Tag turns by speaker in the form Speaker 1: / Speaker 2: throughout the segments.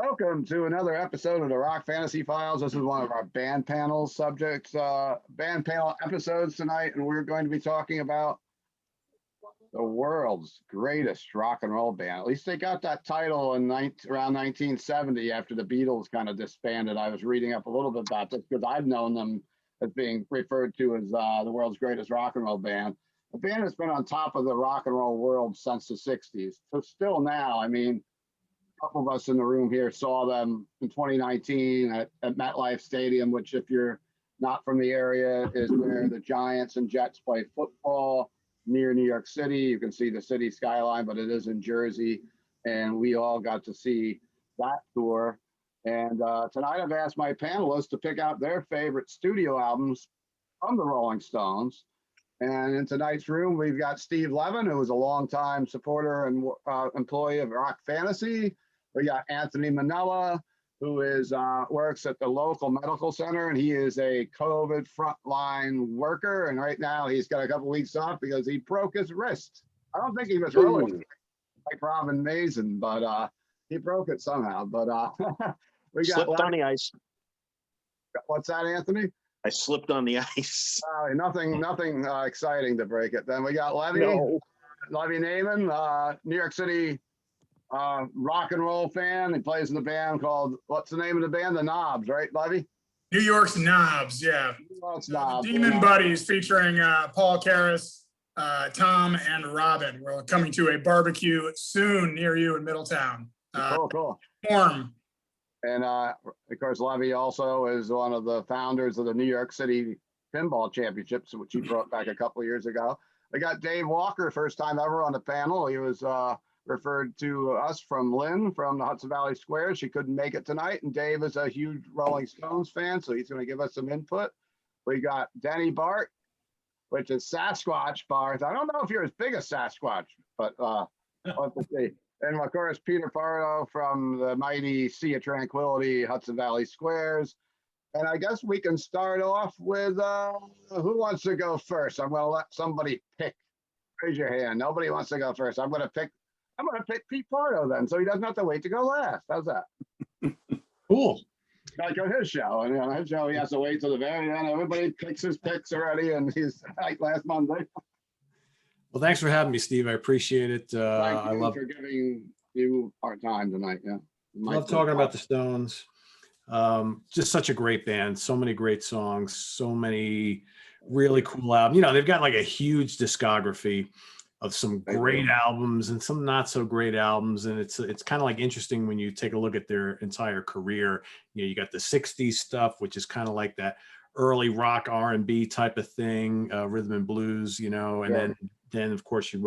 Speaker 1: Welcome to another episode of the Rock Fantasy Files. This is one of our band panel subjects, band panel episodes tonight, and we're going to be talking about the world's greatest rock and roll band. At least they got that title in around 1970 after the Beatles kind of disbanded. I was reading up a little bit about this because I've known them as being referred to as the world's greatest rock and roll band. The band has been on top of the rock and roll world since the 60s. So still now, I mean, a couple of us in the room here saw them in 2019 at MetLife Stadium, which if you're not from the area is where the Giants and Jets play football near New York City. You can see the city skyline, but it is in Jersey. And we all got to see that tour. And tonight I've asked my panelists to pick out their favorite studio albums from the Rolling Stones. And in tonight's room, we've got Steve Levin, who is a longtime supporter and employee of Rock Fantasy. We got Anthony Menella, who is works at the local medical center, and he is a COVID frontline worker. And right now, he's got a couple weeks off because he broke his wrist. I don't think he was really like Robin Mason, but he broke it somehow. But we got
Speaker 2: slipped on the ice.
Speaker 1: What's that, Anthony?
Speaker 2: I slipped on the ice.
Speaker 1: Nothing exciting to break it. Then we got Levi Nayman, New York City rock and roll fan. He plays in the band called, what's the name of the band? The Knobs, right, Levi?
Speaker 3: New York's Knobs, yeah.
Speaker 1: Knobs.
Speaker 3: Demon Buddies featuring Paul Karras, Tom, and Robin. We're coming to a barbecue soon near you in Middletown.
Speaker 1: Cool.
Speaker 3: Warm.
Speaker 1: And of course, Levi also is one of the founders of the New York City Pinball Championships, which he brought back a couple of years ago. We got Dave Walker, first time ever on the panel. He was referred to us from Lynn from the Hudson Valley Square. She couldn't make it tonight. And Dave is a huge Rolling Stones fan, so he's going to give us some input. We got Denis Barthe, which is Sasquatch Barthe. I don't know if you're as big as Sasquatch, but we'll have to see. And of course, Peter Pardo from the mighty Sea of Tranquility, Hudson Valley Squares. And I guess we can start off with who wants to go first? I'm going to let somebody pick. Raise your hand. Nobody wants to go first. I'm going to pick Pete Pardo then, so he doesn't have to wait to go last. How's that?
Speaker 4: Cool.
Speaker 1: Like on his show, and on his show he has to wait till the very end. Everybody picks his picks already, and he's like last Monday.
Speaker 4: Well, thanks for having me, Steve. I appreciate it.
Speaker 1: Thank you for giving you our time tonight. Yeah,
Speaker 4: love talking about the Stones. Just such a great band. So many great songs. So many really cool albums. You know, they've got like a huge discography of some great albums and some not so great albums. And it's kind of like interesting when you take a look at their entire career. You know, you got the 60s stuff, which is kind of like that early rock R&B type of thing, rhythm and blues, you know, and then of course you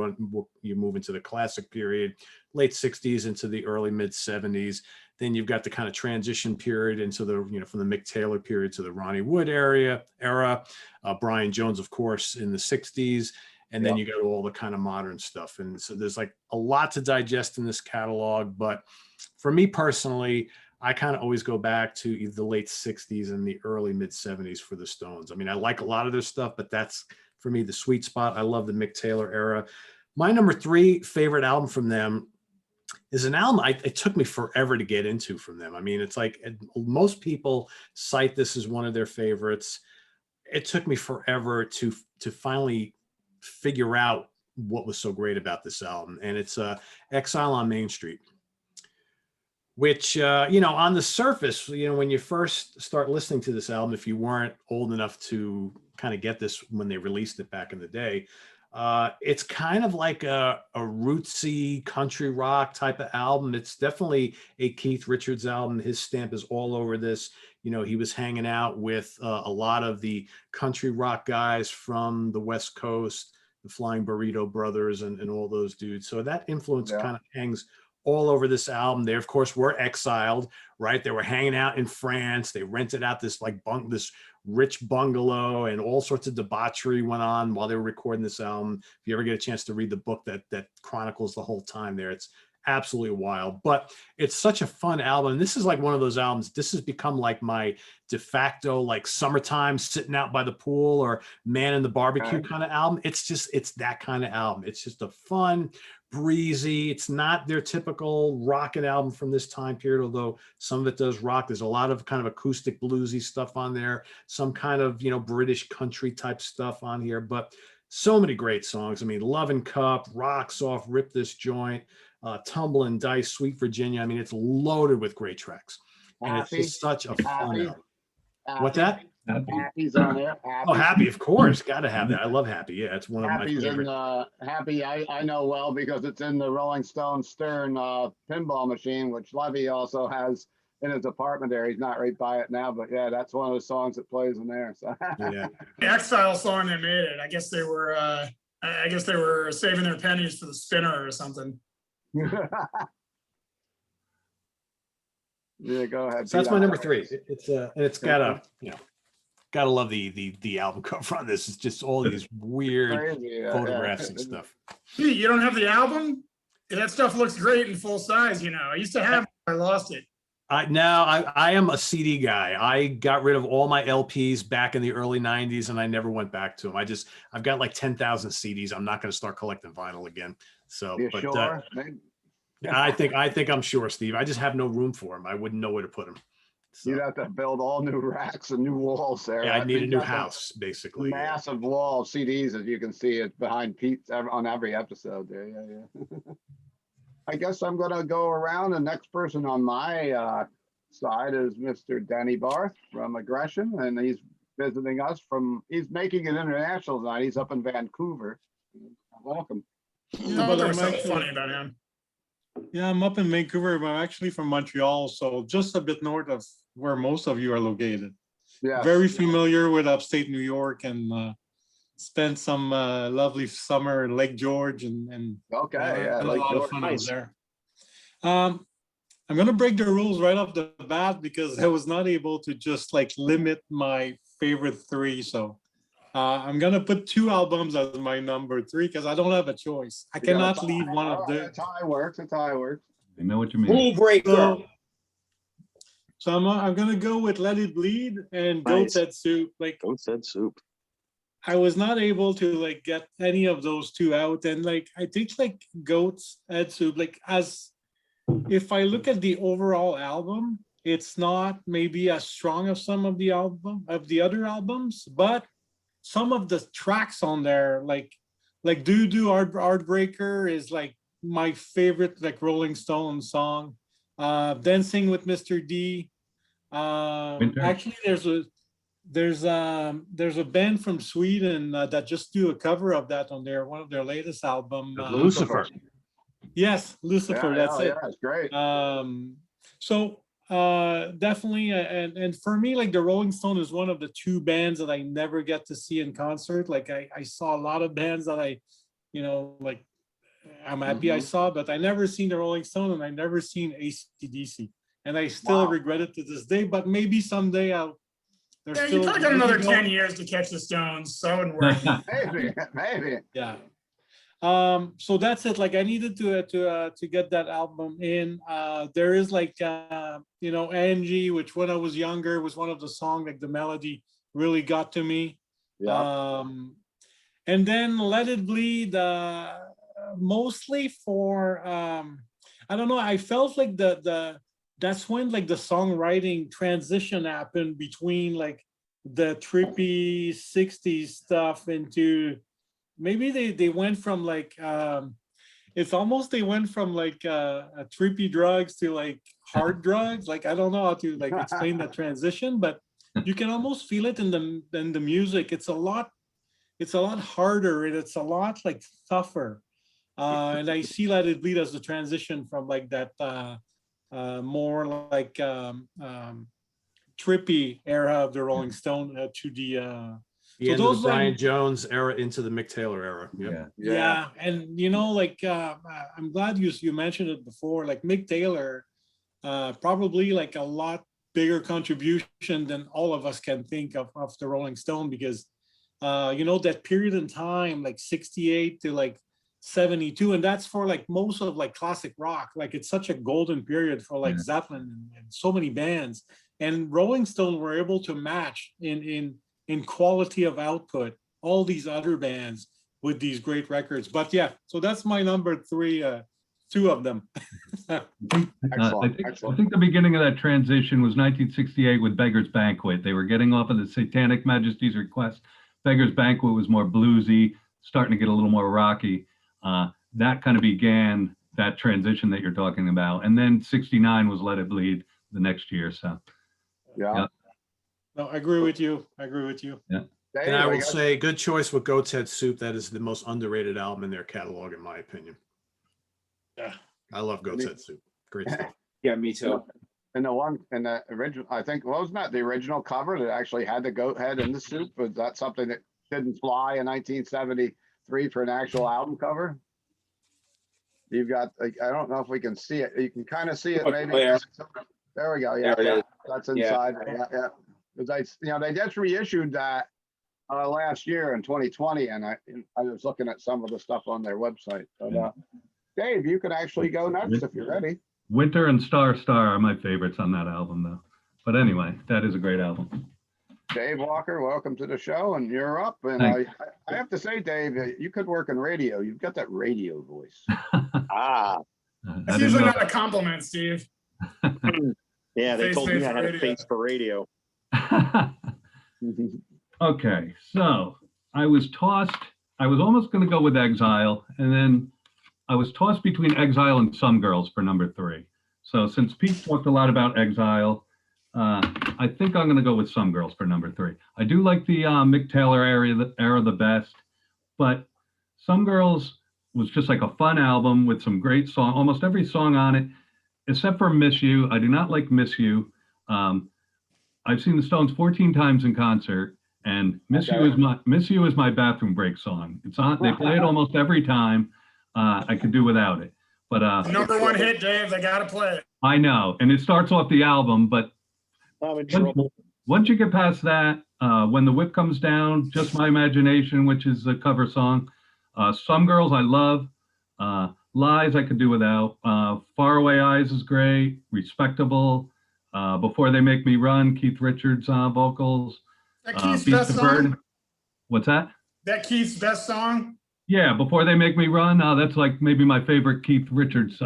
Speaker 4: move into the classic period, late 60s into the early mid 70s. Then you've got the kind of transition period into the, you know, from the Mick Taylor period to the Ronnie Wood era, Brian Jones, of course, in the 60s. And then you got all the kind of modern stuff. And so there's like a lot to digest in this catalog. But for me personally, I kind of always go back to either the late 60s and the early mid 70s for the Stones. I mean, I like a lot of their stuff, but that's for me the sweet spot. I love the Mick Taylor era. My number 3 favorite album from them is an album it took me forever to get into from them. I mean, it's like most people cite this as one of their favorites. It took me forever to finally figure out what was so great about this album, and it's Exile on Main Street, which you know, on the surface, you know, when you first start listening to this album, if you weren't old enough to kind of get this when they released it back in the day, it's kind of like a rootsy country rock type of album. It's definitely a Keith Richards album. His stamp is all over this. You know, he was hanging out with a lot of the country rock guys from the West Coast, the Flying Burrito Brothers and all those dudes. So that influence kind of hangs all over this album. They, of course, were exiled, right? They were hanging out in France. They rented out this this rich bungalow, and all sorts of debauchery went on while they were recording this album. If you ever get a chance to read the book that chronicles the whole time there, it's absolutely wild. But it's such a fun album. And this is like one of those albums. This has become like my de facto like summertime sitting out by the pool or man in the barbecue kind of album. It's that kind of album. It's just a fun, breezy. It's not their typical rockin' album from this time period, although some of it does rock. There's a lot of kind of acoustic bluesy stuff on there, some kind of, British country type stuff on here, but so many great songs. I mean, Love and Cup, Rocks Off, Rip This Joint, Tumble and Dice, Sweet Virginia. I mean, it's loaded with great tracks. And it's
Speaker 1: Happy,
Speaker 4: just such a fun
Speaker 1: Happy,
Speaker 4: album. What's that?
Speaker 1: Happy's on there.
Speaker 4: Oh, Happy, of course. Got to have that. I love Happy. Yeah, it's one of my
Speaker 1: Happy's
Speaker 4: favorite.
Speaker 1: Happy. I know well because it's in the Rolling Stone Stern pinball machine, which Levy also has in his apartment there. He's not right by it now, but yeah, that's one of the songs that plays in there. So
Speaker 4: Yeah.
Speaker 3: The Exile song that made it. I guess they were saving their pennies for the spinner or something.
Speaker 1: Yeah, go ahead.
Speaker 4: So that's
Speaker 1: Pete.
Speaker 4: my number 3. It's got gotta love the album cover on this. It's just all these weird
Speaker 1: Crazy,
Speaker 4: photographs and stuff.
Speaker 3: Pete, you don't have the album? That stuff looks great in full size. I used to have it, I lost it.
Speaker 4: I am a CD guy. I got rid of all my LPs back in the early 90s and I never went back to them. I've got like 10,000 CDs. I'm not going to start collecting vinyl again. So,
Speaker 1: You
Speaker 4: but
Speaker 1: sure?
Speaker 4: I think I'm sure, Steve. I just have no room for them. I wouldn't know where to put them. So,
Speaker 1: You'd have to build all new racks and new walls there.
Speaker 4: yeah, I need a
Speaker 1: think
Speaker 4: new
Speaker 1: that's
Speaker 4: house, basically. Yeah.
Speaker 1: Massive wall of CDs, as you can see, it's behind Pete's on every episode there. Yeah. I guess I'm gonna go around. The next person on my side is Mr. Denis Barthe from Aggression, and he's visiting us he's making it international tonight. He's up in Vancouver. Welcome.
Speaker 3: Yeah, but there's something funny about him.
Speaker 5: Yeah, I'm up in Vancouver, but I'm actually from Montreal, so just a bit north of where most of you are located.
Speaker 1: Yeah.
Speaker 5: Very familiar with upstate New York, and spent some lovely summer in Lake George, and
Speaker 1: Okay. Yeah.
Speaker 5: had a
Speaker 1: Like
Speaker 5: lot of
Speaker 1: George.
Speaker 5: fun out there. I'm gonna break the rules right off the bat because I was not able to just like limit my favorite 3. So I'm gonna put 2 albums as my number 3 because I don't have a choice. I cannot leave one of
Speaker 1: the
Speaker 5: the.
Speaker 1: tie works. The tie works.
Speaker 6: I know what you mean.
Speaker 2: Rule breaker.
Speaker 5: So I'm gonna go with Let It Bleed and
Speaker 2: Nice.
Speaker 5: Goat's Head Soup. Like
Speaker 2: Goat's Head Soup.
Speaker 5: I was not able to like get any of those 2 out, and like I think like Goat's Head Soup, like if I look at the overall album, it's not maybe as strong as some of the other albums, but some of the tracks on there, like Doo Doo Heartbreaker is like my favorite like Rolling Stones song. Dancing with Mr. D. Actually, there's a band from Sweden that just do a cover of that on one of their latest album.
Speaker 4: Lucifer.
Speaker 5: Yes, Lucifer. That's it.
Speaker 1: Yeah, it's great.
Speaker 5: So definitely, and for me, like the Rolling Stone is one of the 2 bands that I never get to see in concert. Like I saw a lot of bands that like I'm happy I saw, but I never seen the Rolling Stone, and I never seen AC/DC, and I still regret it to this day. But maybe someday I'll.
Speaker 3: Yeah, you probably got another 10 years to catch the Stones, so it wouldn't work.
Speaker 1: Maybe.
Speaker 5: Yeah. So that's it. Like I needed to get that album in. There is like Angie, which when I was younger was one of the songs, like the melody really got to me.
Speaker 1: Yeah.
Speaker 5: And then Let It Bleed, mostly for I don't know. I felt like that's when like the songwriting transition happened between like the trippy 60s stuff into maybe they went from like it's almost they went from like trippy drugs to like hard drugs. Like I don't know how to like explain that transition, but you can almost feel it in the music. It's a lot harder, and it's a lot like tougher. And I see Let It Bleed as the transition from like that more like trippy era of the Rolling Stone to the
Speaker 4: The end of the Brian Jones era into the Mick Taylor era. Yep.
Speaker 5: Yeah. And like I'm glad you mentioned it before. Like Mick Taylor, probably like a lot bigger contribution than all of us can think of the Rolling Stone, because that period in time, like 68 to like 72, and that's for like most of like classic rock. Like it's such a golden period for like Zeppelin and so many bands. And Rolling Stone were able to match in quality of output all these other bands with these great records. But yeah, so that's my number three, two of them.
Speaker 1: Excellent,
Speaker 6: I
Speaker 1: excellent.
Speaker 6: think the beginning of that transition was 1968 with Beggars Banquet. They were getting off of the Satanic Majesty's Request. Beggars Banquet was more bluesy, starting to get a little more rocky. That kind of began that transition that you're talking about. And then 69 was Let It Bleed the next year. So
Speaker 1: Yeah.
Speaker 5: No, I agree with you. I agree with you.
Speaker 1: Dave,
Speaker 4: And I will
Speaker 1: guess-
Speaker 4: say, good choice with Goat's Head Soup. That is the most underrated album in their catalog, in my opinion.
Speaker 5: Yeah.
Speaker 4: I love Goat's Head Soup. Great stuff.
Speaker 2: Yeah, me too.
Speaker 1: And the one in the original, I think, wasn't that the original cover that actually had the goat head in the soup? Was that something that didn't fly in 1973 for an actual album cover? You've got, like, I don't know if we can see it. You can kind of see it
Speaker 2: Oh,
Speaker 1: maybe.
Speaker 2: there.
Speaker 1: There we go. Yeah,
Speaker 2: There it is.
Speaker 1: that's
Speaker 2: Yeah.
Speaker 1: inside. Yeah. Because they just reissued that last year in 2020, and I was looking at some of the stuff on their website. But Dave, you could actually go next if you're ready.
Speaker 6: Winter and Star Star are my favorites on that album, though. But anyway, that is a great album.
Speaker 1: Dave Walker, welcome to the show, and you're up. And
Speaker 6: Thanks.
Speaker 1: I have to say, Dave, you could work in radio. You've got that radio voice.
Speaker 2: Ah,
Speaker 6: I
Speaker 3: It's
Speaker 6: didn't
Speaker 3: usually
Speaker 6: know.
Speaker 3: not a compliment, Steve.
Speaker 2: yeah, they
Speaker 3: Face
Speaker 2: told
Speaker 3: made
Speaker 2: me I
Speaker 3: for
Speaker 2: had a
Speaker 3: radio.
Speaker 2: face for radio.
Speaker 6: Okay, so I was almost going to go with Exile, and then I was tossed between Exile and Some Girls for number three. So since Pete talked a lot about Exile, I think I'm going to go with Some Girls for number three. I do like the Mick Taylor era the best, but Some Girls was just like a fun album with some great songs, almost every song on it, except for Miss You. I do not like Miss You. I've seen the Stones 14 times in concert, and Miss You is my bathroom break song. It's on. They play it almost every time. I could do without it, but
Speaker 3: Number one hit, Dave. They gotta play it.
Speaker 6: I know, and it starts off the album. But
Speaker 2: I'm in trouble.
Speaker 6: once you get past that, When the Whip Comes Down, Just My Imagination, which is a cover song. Some Girls I love. Lies I could do without. Faraway Eyes is great. Respectable. Before They Make Me Run, Keith Richards vocals.
Speaker 3: That Keith's
Speaker 6: Beast
Speaker 3: best
Speaker 6: of
Speaker 3: song.
Speaker 6: Burden. What's that?
Speaker 3: That Keith's best song.
Speaker 6: Yeah, Before They Make Me Run. That's like maybe my favorite Keith Richards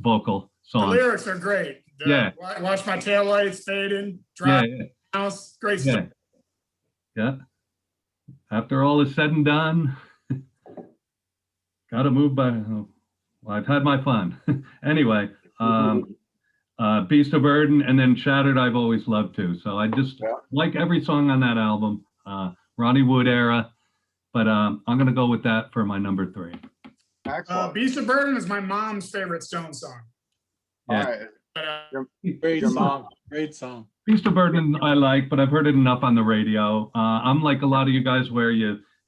Speaker 6: vocal
Speaker 3: The
Speaker 6: song.
Speaker 3: lyrics are great.
Speaker 6: Yeah.
Speaker 3: Watch my taillights fading.
Speaker 6: Yeah,
Speaker 3: Drive
Speaker 6: yeah,
Speaker 3: house. Great
Speaker 6: yeah,
Speaker 3: stuff.
Speaker 6: yeah. After all is said and done, gotta move by. Well, I've had my fun. Anyway, Beast of Burden, and then Shattered I've always loved too. So I just like every song on that album. Ronnie Wood era, but I'm gonna go with that for my number three.
Speaker 1: Excellent.
Speaker 3: Beast of Burden is my mom's favorite Stone song.
Speaker 1: All
Speaker 6: Yeah.
Speaker 1: right.
Speaker 3: But,
Speaker 5: Great
Speaker 1: Your
Speaker 5: song. Great song.
Speaker 6: Beast of Burden I like, but I've heard it enough on the radio. I'm like a lot of you guys where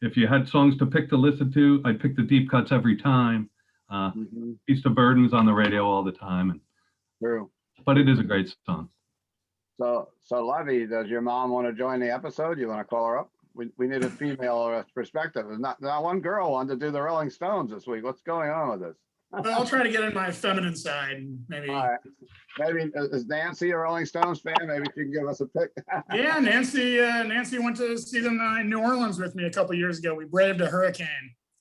Speaker 6: if you had songs to pick to listen to, I'd pick the deep cuts every time.
Speaker 1: Mhm.
Speaker 6: Beast of Burden's on the radio all the time,
Speaker 1: True.
Speaker 6: but it is a great song.
Speaker 1: So Levy, does your mom want to join the episode? You want to call her up? We need a female perspective. Not one girl wanted to do the Rolling Stones this week. What's going on with this?
Speaker 3: I'll try to get in my feminine side and maybe.
Speaker 1: All right. Maybe is Nancy a Rolling Stones fan? Maybe she can give us a pick.
Speaker 3: Yeah, Nancy went to see them in New Orleans with me a couple years ago. We braved a hurricane,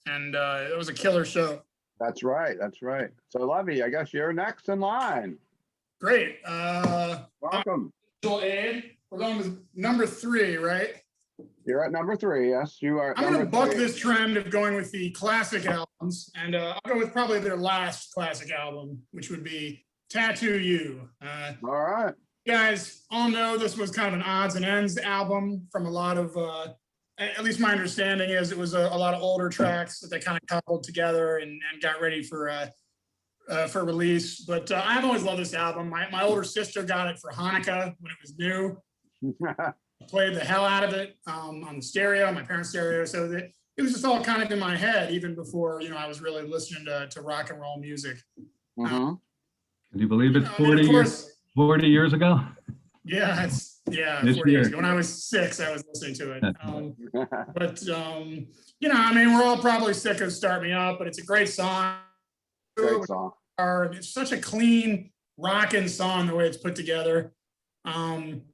Speaker 3: and it was a killer show.
Speaker 1: That's right. That's right. So Levy, I guess you're next in line.
Speaker 3: Great.
Speaker 1: Welcome.
Speaker 3: Visual aid. We're going with number three, right?
Speaker 1: You're at number three. Yes, you are. at
Speaker 3: I'm going to
Speaker 1: number
Speaker 3: buck
Speaker 1: three.
Speaker 3: this trend of going with the classic albums, and I'll go with probably their last classic album, which would be Tattoo You.
Speaker 1: All right.
Speaker 3: You guys all know this was kind of an odds and ends album from a lot of, at least my understanding is it was a lot of older tracks that they kind of coupled together and got ready for release. But I've always loved this album. My older sister got it for Hanukkah when it was new. Played the hell out of it on the stereo, my parents' stereo. So that it was just all kind of in my head even before, I was really listening to rock and roll music.
Speaker 1: Mhm.
Speaker 6: Can you believe it's
Speaker 3: I mean,
Speaker 6: 40
Speaker 3: of
Speaker 6: years?
Speaker 3: course,
Speaker 6: 40 years ago.
Speaker 3: yeah,
Speaker 6: This
Speaker 3: 40 years
Speaker 6: year.
Speaker 3: ago. When I was 6, I was listening to it. But we're all probably sick of Start Me Up, but it's a great song.
Speaker 1: Great song.
Speaker 3: It's such a clean rocking song the way it's put together.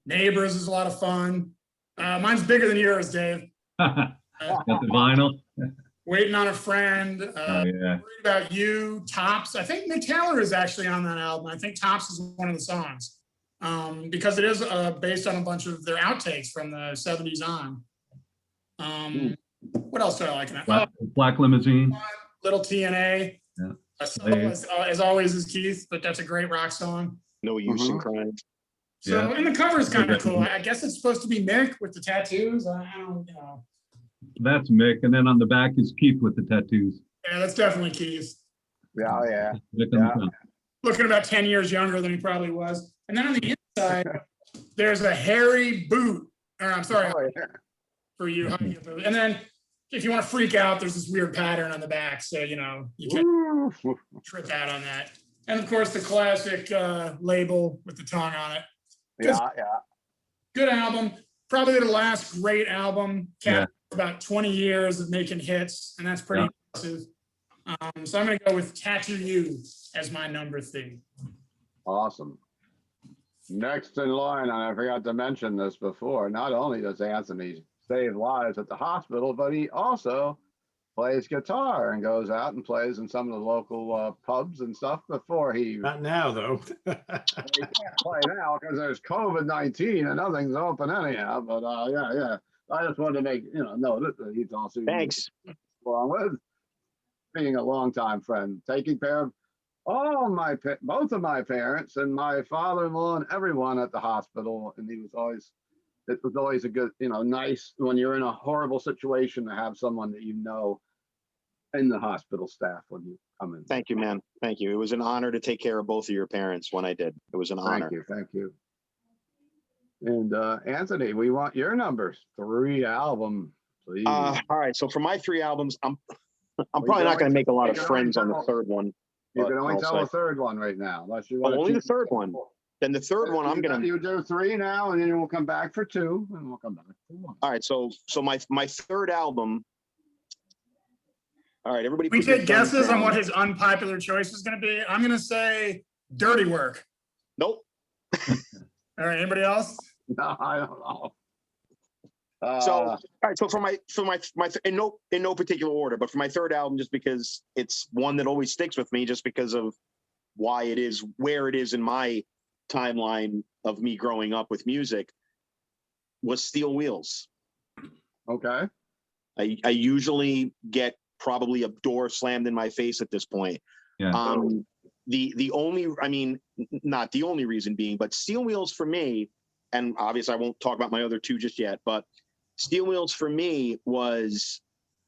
Speaker 3: Neighbors is a lot of fun. Mine's bigger than yours, Dave.
Speaker 6: Got the vinyl.
Speaker 3: Waiting on a Friend,
Speaker 6: Oh, yeah.
Speaker 3: Worried About You, Tops. I think Mick Taylor is actually on that album. I think Tops is one of the songs, because it is based on a bunch of their outtakes from the 70s on. What else do I like in that?
Speaker 6: Black Limousine.
Speaker 3: Little TNA.
Speaker 6: Yeah.
Speaker 3: As always is Keith, but that's a great rock song.
Speaker 2: No use in crying.
Speaker 3: So,
Speaker 6: Yeah.
Speaker 3: and the cover is kind of
Speaker 6: Okay.
Speaker 3: cool. I guess it's supposed to be Mick with the tattoos. I don't know.
Speaker 6: That's Mick. And then on the back is Keith with the tattoos.
Speaker 3: Yeah, that's definitely Keith.
Speaker 1: Yeah, yeah.
Speaker 6: Mick on the front.
Speaker 3: Looking about 10 years younger than he probably was. And then on the inside, there's a hairy boot. Or I'm sorry
Speaker 1: Oh, yeah.
Speaker 3: for you. And then if you want to freak out, there's this weird pattern on the back. So, you can
Speaker 1: Woo.
Speaker 3: trip out on that. And of course, the classic label with the tongue on it.
Speaker 1: Yeah, yeah.
Speaker 3: Good album. Probably the last great album.
Speaker 6: Yeah.
Speaker 3: About 20 years of making hits, and that's pretty impressive. So I'm going to go with Tattoo You as my number 3.
Speaker 1: Awesome. Next in line, and I forgot to mention this before, not only does Anthony save lives at the hospital, but he also plays guitar and goes out and plays in some of the local pubs and stuff before he
Speaker 4: Not now, though.
Speaker 1: He can't play now because there's COVID-19 and nothing's open anyhow. But yeah. I just wanted to make know that he's also
Speaker 2: Thanks.
Speaker 1: along with being a longtime friend, taking care of both of my parents and my father-in-law and everyone at the hospital. And it was always a good, nice when you're in a horrible situation to have someone that in the hospital staff when you come in.
Speaker 2: Thank you, man. Thank you. It was an honor to take care of both of your parents when I did. It was an honor.
Speaker 1: Thank you. And Anthony, we want your number 3 album, please.
Speaker 2: All right. So for my 3 albums, I'm probably not going to make a lot of friends on the third one.
Speaker 1: You
Speaker 2: but
Speaker 1: can only
Speaker 2: I'll
Speaker 1: tell
Speaker 2: say-
Speaker 1: the third one right now, unless you
Speaker 2: Oh,
Speaker 1: want to
Speaker 2: only the
Speaker 1: keep-
Speaker 2: third one. Then the third one, I'm going to.
Speaker 1: You do 3 now, and then we'll come back for 2, and we'll come back for 1.
Speaker 2: All right. So my third album. All right, everybody.
Speaker 3: We
Speaker 2: put your
Speaker 3: take
Speaker 2: thumbs
Speaker 3: guesses on
Speaker 2: down.
Speaker 3: what his unpopular choice is going to be. I'm going to say Dirty Work.
Speaker 2: Nope.
Speaker 3: All right, anybody else?
Speaker 1: No, I don't know.
Speaker 2: So all right, so for my in no particular order, but for my third album, just because it's one that always sticks with me, just because of why it is where it is in my timeline of me growing up with music, was Steel Wheels.
Speaker 1: Okay.
Speaker 2: I usually get probably a door slammed in my face at this point.
Speaker 6: Yeah.
Speaker 2: The only, I mean, not the only reason being, but Steel Wheels for me, and obviously I won't talk about my other 2 just yet, but Steel Wheels for me was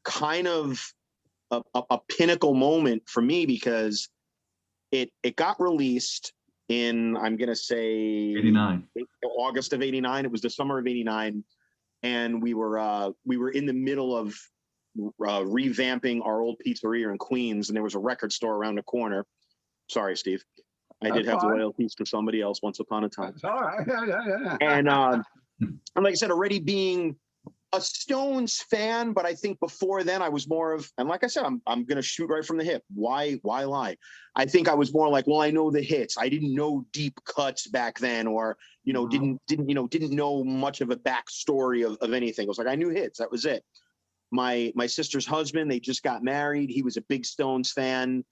Speaker 2: kind of a pinnacle moment for me because it got released in, I'm going to say
Speaker 6: 89.
Speaker 2: August of 89. It was the summer of 89. And we were in the middle of revamping our old pizzeria in Queens, and there was a record store around the corner. Sorry, Steve. I did have loyalties to somebody else once upon a time.
Speaker 1: That's all right. Yeah.
Speaker 2: And like I said, already being a Stones fan, but I think before then I was more of, and like I said, I'm gonna shoot right from the hip. Why lie? I think I was more like, well, I know the hits. I didn't know deep cuts back then, or didn't know much of a backstory of anything. It was like I knew hits. That was it. My sister's husband, they just got married. He was a big Stones fan,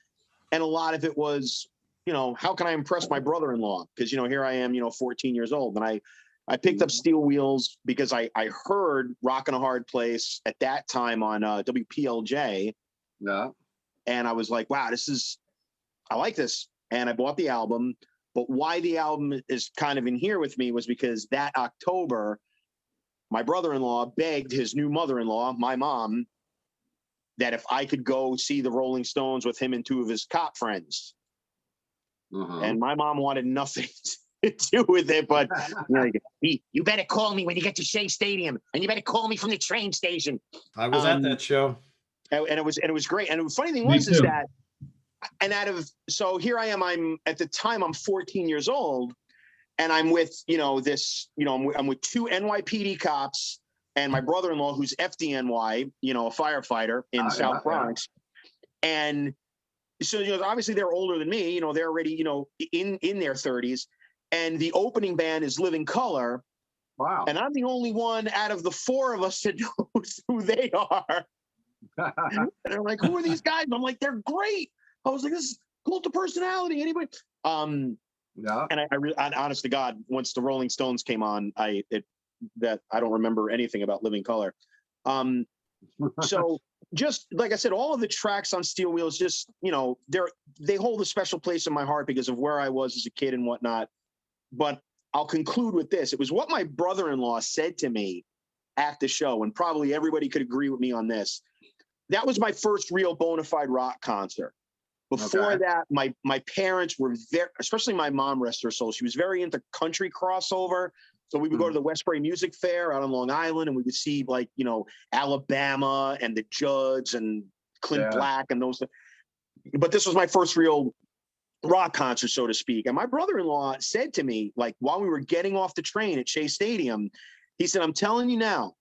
Speaker 2: and a lot of it was, how can I impress my brother-in-law? Because here I am, 14 years old, and I picked up Steel Wheels because I heard Rockin' a Hard Place at that time on WPLJ.
Speaker 1: Yeah.
Speaker 2: And I was like, wow, I like this. And I bought the album. But why the album is kind of in here with me was because that October, my brother-in-law begged his new mother-in-law, my mom, that if I could go see the Rolling Stones with him and 2 of his cop friends. And my mom wanted nothing to do with it, but you better call me when you get to Shea Stadium, and you better call me from the train station.
Speaker 4: I was at that show.
Speaker 2: And it was great. And the funny thing
Speaker 6: Me
Speaker 2: was is
Speaker 6: too.
Speaker 2: that, so here I am, I'm at the time I'm 14 years old, and I'm with, I'm with 2 NYPD cops and my brother-in-law who's FDNY, a firefighter in South Bronx. And so, obviously they're older than me, they're already, in their 30s. And the opening band is Living Color.
Speaker 1: Wow.
Speaker 2: And I'm the only one out of the 4 of us that knows who they are. And they're like, who are these guys? And I'm like, they're great. I was like, this is cult of personality. Anybody?
Speaker 1: Yeah.
Speaker 2: And honest to God, once the Rolling Stones came on, I don't remember anything about Living Color. So just like I said, all of the tracks on Steel Wheels, just, they hold a special place in my heart because of where I was as a kid and whatnot. But I'll conclude with this. It was what my brother-in-law said to me at the show, and probably everybody could agree with me on this. That was my first real bona fide rock concert. Before that, my parents were very, especially my mom, rest her soul, she was very into country crossover. So we would go to the Westbury Music Fair out on Long Island, and we would see Alabama and the Judds and Clint Black and those. But this was my first real rock concert, so to speak. And my brother-in-law said to me, like, while we were getting off the train at Shea Stadium, he said, I'm telling you now,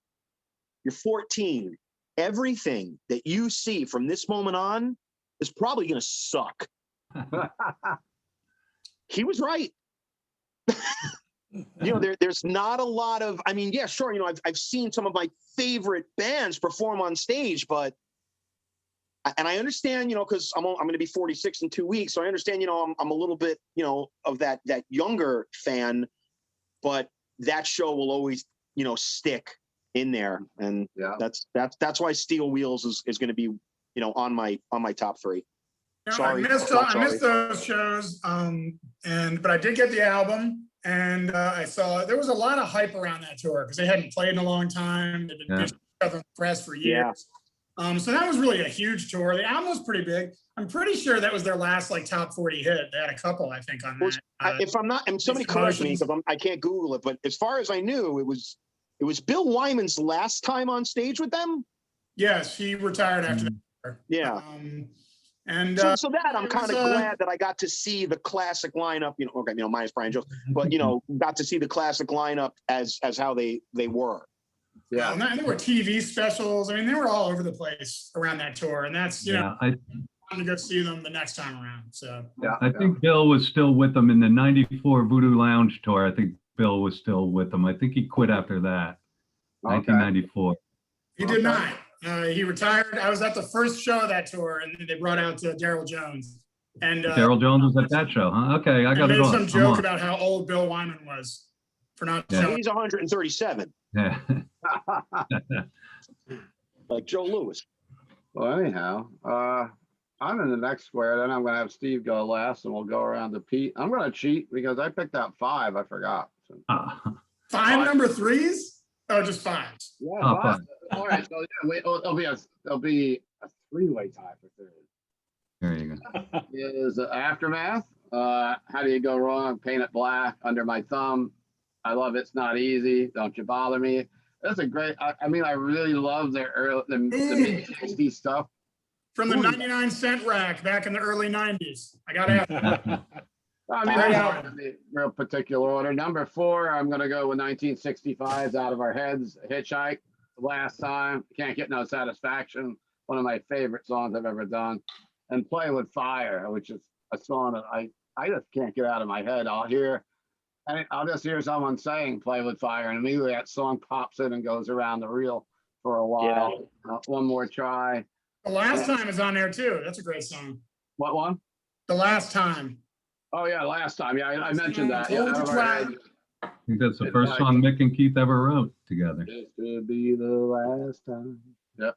Speaker 2: you're 14. Everything that you see from this moment on is probably going to suck. He was right. There's not a lot of, I mean, yeah, sure. I've seen some of my favorite bands perform on stage, but, and I understand, because I'm going to be 46 in 2 weeks. So I understand, I'm a little bit, of that younger fan, but that show will always, stick in there. And that's why Steel Wheels is going to be, on my top three. Sorry.
Speaker 3: I missed those shows. But I did get the album, and I saw there was a lot of hype around that tour because they hadn't played in a long time. They'd been in the press for years. So that was really a huge tour. The album was pretty big. I'm pretty sure that was their last top 40 hit. They had a couple, I think, on that.
Speaker 2: If I'm not, and somebody correct me because I can't Google it, but as far as I knew, it was Bill Wyman's last time on stage with them.
Speaker 3: Yes, he retired after that tour.
Speaker 2: Yeah. So that I'm kind of glad that I got to see the classic lineup, minus Brian Jones, but got to see the classic lineup as how they were.
Speaker 3: Yeah, and there were TV specials. I mean, they were all over the place around that tour, and that's I wanted to go see them the next time around. So
Speaker 6: I think Bill was still with them in the '94 Voodoo Lounge tour. I think Bill was still with them. I think he quit after that, 1994.
Speaker 3: He did not. He retired. I was at the first show of that tour, and they brought out Daryl Jones. And
Speaker 6: Daryl Jones was at that show, huh? Okay, I got it.
Speaker 3: Made some joke about how old Bill Wyman was for not showing.
Speaker 2: He's 137.
Speaker 6: Yeah.
Speaker 2: Like Joe Louis.
Speaker 1: Well, anyhow, I'm in the next square. Then I'm going to have Steve go last, and we'll go around to Pete. I'm going to cheat because I picked out 5. I forgot. So.
Speaker 3: 5 number 3s? Oh, just 5s.
Speaker 1: Yeah, 5. All right, so it'll be a 3-way tie for third.
Speaker 6: There you go.
Speaker 1: Is Aftermath. How do you go wrong? Paint It Black, Under My Thumb. I love It's Not Easy. Don't You Bother Me. That's a great. I mean, I really love the mid-60s stuff.
Speaker 3: From the 99-cent rack back in the early 90s. I got to have that.
Speaker 1: I mean, I don't have the real particular order. Number 4, I'm going to go with 1965's Out of Our Heads, Hitchhike. Last Time, Can't Get No Satisfaction. One of my favorite songs I've ever done. And Play With Fire, which is a song that I just can't get out of my head. I'll just hear someone saying Play With Fire, and immediately that song pops in and goes around the reel for a while. One More Try.
Speaker 3: The Last Time is on there too. That's a great song.
Speaker 1: What one?
Speaker 3: The Last Time.
Speaker 1: Oh yeah, Last Time. Yeah, I mentioned that.
Speaker 6: I think that's the first song Mick and Keith ever wrote together.
Speaker 1: This could be the last time. Yep.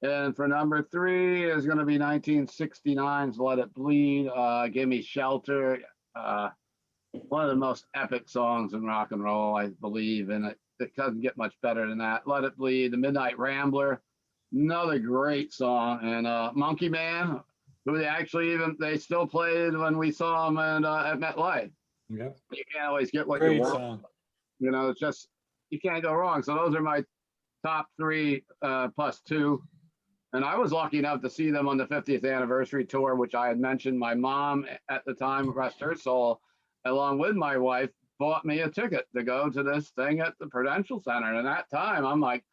Speaker 1: And for number 3 is going to be 1969's Let It Bleed, Gimme Shelter. One of the most epic songs in rock and roll, I believe, and it doesn't get much better than that. Let It Bleed, The Midnight Rambler, another great song. And Monkey Man, who they still played when we saw them at MetLife.
Speaker 4: Yeah.
Speaker 1: You can't always get what
Speaker 5: Great
Speaker 1: you want.
Speaker 5: song.
Speaker 1: It's just, you can't go wrong. So those are my top 3 plus 2. And I was lucky enough to see them on the 50th anniversary tour, which I had mentioned. My mom at the time, rest her soul, along with my wife, bought me a ticket to go to this thing at the Prudential Center. And at that time, I'm like,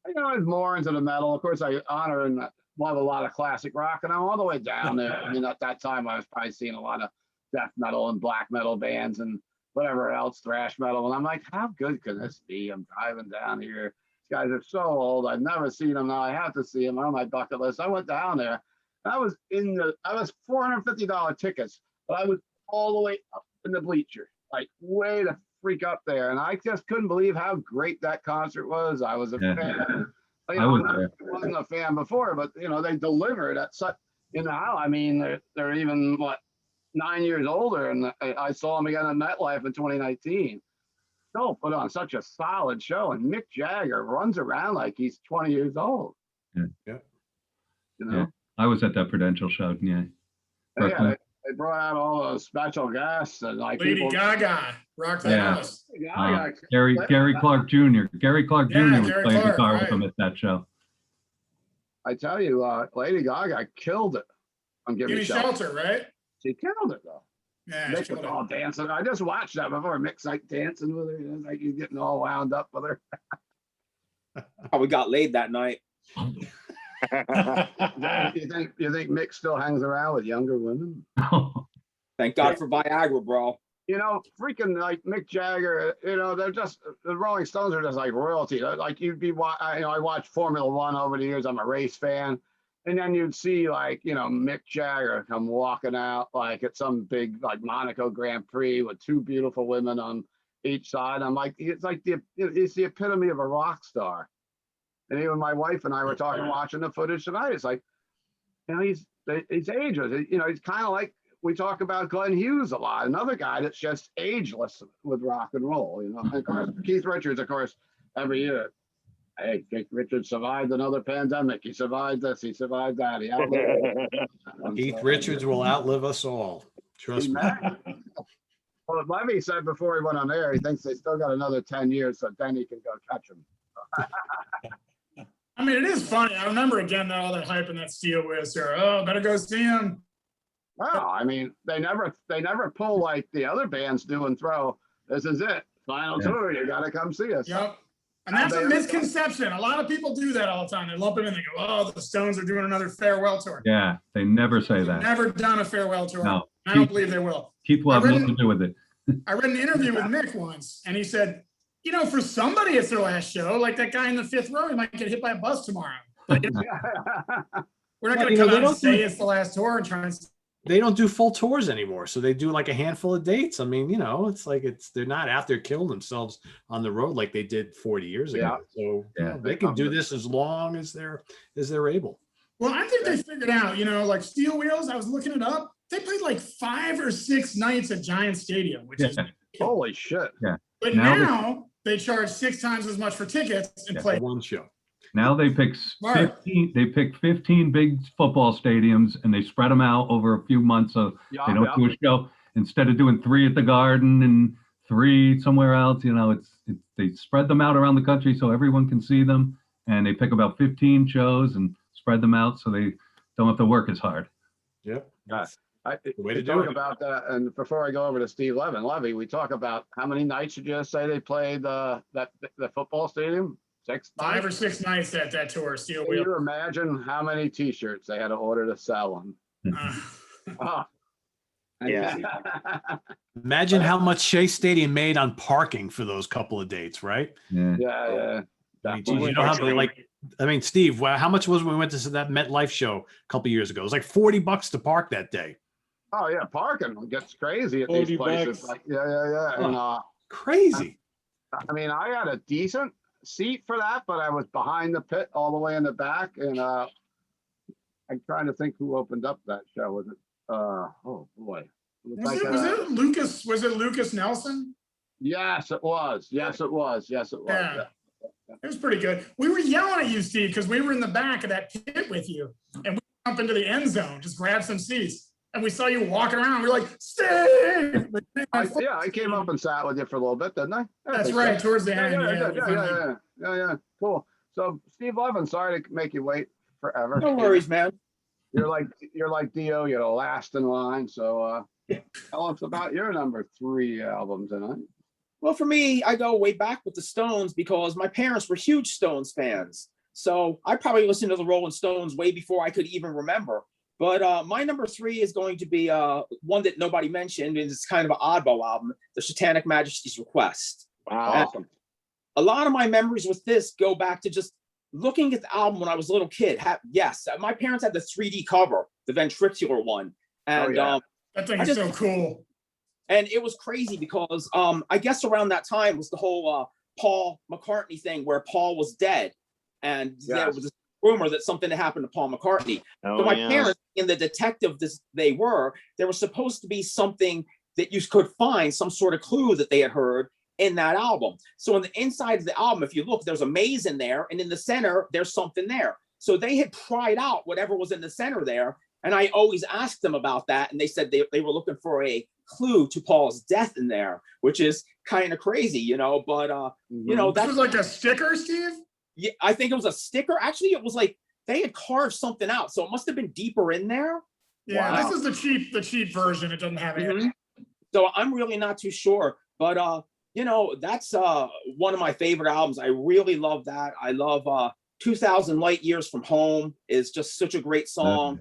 Speaker 1: I was more into the metal. Of course, I honor and love a lot of classic rock, and I'm all the way down there. I mean, at that time, I was probably seeing a lot of death metal and black metal bands and whatever else, thrash metal. And I'm like, how good can this be? I'm driving down here guys are so old. I've never seen them. Now I have to see them on my bucket list. I went down there. I was $450 tickets, but I was all the way up in the bleacher, like way the freak up there. And I just couldn't believe how great that concert was. I was a fan. You know, I wasn't a fan before, but you know, they delivered at such, you know, I mean, they're even what, 9 years older, and I saw them again at MetLife in 2019. Still put on such a solid show, and Mick Jagger runs around like he's 20 years old.
Speaker 6: Yeah.
Speaker 4: Yeah.
Speaker 1: You know?
Speaker 6: Yeah. I was at that Prudential show. Yeah.
Speaker 1: Yeah, they brought out all those special guests and like
Speaker 3: Lady
Speaker 1: people.
Speaker 3: Gaga rocked the
Speaker 6: Yeah.
Speaker 3: house.
Speaker 6: Gary Clark Jr. Gary Clark Jr. was
Speaker 3: Gary
Speaker 6: playing
Speaker 3: Clark,
Speaker 6: guitar with
Speaker 3: right.
Speaker 6: him at that show.
Speaker 1: I tell you, Lady Gaga killed it on Gimme
Speaker 3: Gimme
Speaker 1: Shelter.
Speaker 3: Shelter, right?
Speaker 1: She killed it though.
Speaker 3: Yeah,
Speaker 1: Mick
Speaker 3: she
Speaker 1: was
Speaker 3: killed
Speaker 1: all
Speaker 3: it.
Speaker 1: dancing. I just watched that before. Mick's like dancing with her, you know, like he's getting all wound up with her.
Speaker 7: Oh, we got laid that night.
Speaker 1: You think Mick still hangs around with younger women?
Speaker 7: Thank God for Viagra, bro.
Speaker 1: You know, freaking like Mick Jagger, you know, they're just, the Rolling Stones are just like royalty. Like you'd be, you know, I watched Formula One over the years. I'm a race fan. And then you'd see like, you know, Mick Jagger come walking out like at some big like Monaco Grand Prix with two beautiful women on each side. I'm like, it's the epitome of a rock star. And even my wife and I were talking, watching the footage tonight. It's like, you know, he's ageless. You know, he's kind of like, we talk about Glenn Hughes a lot, another guy that's just ageless with rock and roll, you know. And of course, Keith Richards, of course, every year, hey, Keith Richards survived another pandemic. He survived this, he survived that. He outlived it.
Speaker 4: Keith Richards will outlive us all. Trust me.
Speaker 1: Well, Levy said before he went on air, he thinks they still got another 10 years, so Denis can go catch him.
Speaker 3: I mean, it is funny. I remember again all that hype in that Steel Whisper. Oh, better go see him.
Speaker 1: Well, I mean, they never pull like the other bands do and throw, this is it, final tour, you got to come see us.
Speaker 3: Yep. And that's a misconception. A lot of people do that all the time. They lump him in and they go, oh, the Stones are doing another farewell tour.
Speaker 6: Yeah, they never say that.
Speaker 3: Never done a farewell tour.
Speaker 6: No.
Speaker 3: I don't believe they will.
Speaker 6: Keith will have nothing to do with it.
Speaker 3: I read an interview with Mick once, and he said, you know, for somebody it's their last show. Like that guy in the fifth row, he might get hit by a bus tomorrow. We're not going to come out and say it's the last tour and try and.
Speaker 4: They don't do full tours anymore, so they do like a handful of dates. I mean, you know, it's like they're not out there killing themselves on the road like they did 40 years ago.
Speaker 1: Yeah.
Speaker 4: So you know, they can do this as long as they're able.
Speaker 3: Well, I think they figured out, you know, like Steel Wheels, I was looking it up. They played like 5 or 6 nights at Giant Stadium, which is
Speaker 1: Holy shit.
Speaker 6: Yeah.
Speaker 3: But now they charge 6 times as much for tickets and play
Speaker 4: one show.
Speaker 6: Now they pick 15. They pick 15 big football stadiums and they spread them out over a few months. So they don't do a show instead of doing 3 at the Garden and 3 somewhere else. You know, they spread them out around the country so everyone can see them. And they pick about 15 shows and spread them out so they don't have to work as hard.
Speaker 4: Yep.
Speaker 1: We talk about that, and before I go over to Steve Levy, we talk about how many nights did you just say they played the football stadium? 6 nights?
Speaker 3: 5 or 6 nights at that tour. Steel
Speaker 1: Can
Speaker 3: Wheel.
Speaker 1: you imagine how many T-shirts they had to order to sell them?
Speaker 2: Yeah.
Speaker 4: Imagine how much Shea Stadium made on parking for those couple of dates, right?
Speaker 1: Yeah.
Speaker 4: I mean, geez, you know how many, like, I mean, Steve, how much was when we went to that MetLife show a couple of years ago? It was like $40 to park that day.
Speaker 1: Oh yeah, parking gets crazy at these places. Like, yeah. And,
Speaker 4: crazy.
Speaker 1: I mean, I had a decent seat for that, but I was behind the pit all the way in the back, and I'm trying to think who opened up that show. Was it? Oh boy.
Speaker 3: Was it Lucas? Was it Lucas Nelson?
Speaker 1: Yes, it was. Yes, it was. Yeah.
Speaker 3: It was pretty good. We were yelling at you, Steve, because we were in the back of that pit with you, and we jump into the end zone, just grab some seats, and we saw you walking around. We were like, Steve!
Speaker 1: I came up and sat with you for a little bit, didn't I?
Speaker 3: That's right, towards the end.
Speaker 1: Yeah. Cool. So, Steve Levin, sorry to make you wait forever.
Speaker 7: No worries, man.
Speaker 1: You're like Dio. You're the last in line. So, tell us about your number 3 album tonight.
Speaker 7: Well, for me, I go way back with the Stones because my parents were huge Stones fans. So I probably listened to the Rolling Stones way before I could even remember. But my number 3 is going to be one that nobody mentioned, and it's kind of an oddball album, The Satanic Majesty's Request.
Speaker 1: Wow.
Speaker 7: a lot of my memories with this go back to just looking at the album when I was a little kid. Yes, my parents had the 3D cover, the ventricular one, and
Speaker 3: That thing is so cool.
Speaker 7: And it was crazy because I guess around that time was the whole Paul McCartney thing where Paul was dead, and there was this rumor that something had happened to Paul McCartney. So my parents, in the detective they were supposed to be something that you could find, some sort of clue that they had heard in that album. So on the inside of the album, if you look, there's a maze in there, and in the center, there's something there. So they had pried out whatever was in the center there. And I always asked them about that. And they said they were looking for a clue to Paul's death in there, which is kind of crazy, you know, but, you know,
Speaker 3: that was like a sticker, Steve?
Speaker 7: Yeah, I think it was a sticker. Actually, it was like they had carved something out. So it must've been deeper in there.
Speaker 3: Yeah,
Speaker 7: Wow.
Speaker 3: This is the cheap version. It doesn't have anything.
Speaker 7: So I'm really not too sure, but, you know, that's one of my favorite albums. I really love that. I love 2000 Light Years from Home is just such a great song.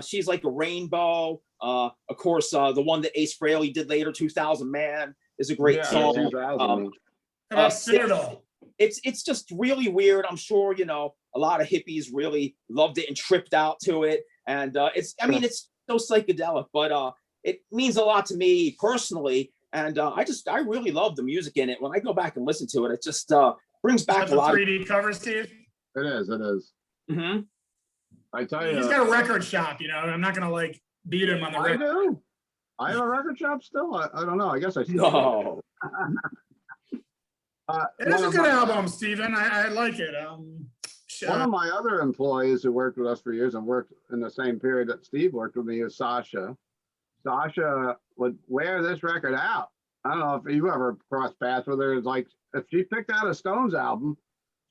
Speaker 7: She's Like a Rainbow. Of course, the one that Ace Frehley did later, 2000 Man, is a great song.
Speaker 3: Citadel.
Speaker 7: It's just really weird. I'm sure, you know, a lot of hippies really loved it and tripped out to it. And it's so psychedelic, but it means a lot to me personally. And I really love the music in it. When I go back and listen to it, it just brings back a lot
Speaker 3: 3D cover, Steve?
Speaker 1: It is.
Speaker 7: Mm-hmm.
Speaker 1: I tell you,
Speaker 3: he's got a record shop, you know. I'm not gonna like beat him on the record.
Speaker 1: I do. I have a record shop still. I don't know. I guess I still
Speaker 7: No.
Speaker 3: It is a good album, Steven. I like it.
Speaker 1: One of my other employees who worked with us for years and worked in the same period that Steve worked with me is Sasha. Sasha would wear this record out. I don't know if you ever crossed paths with her. It's like if she picked out a Stones album,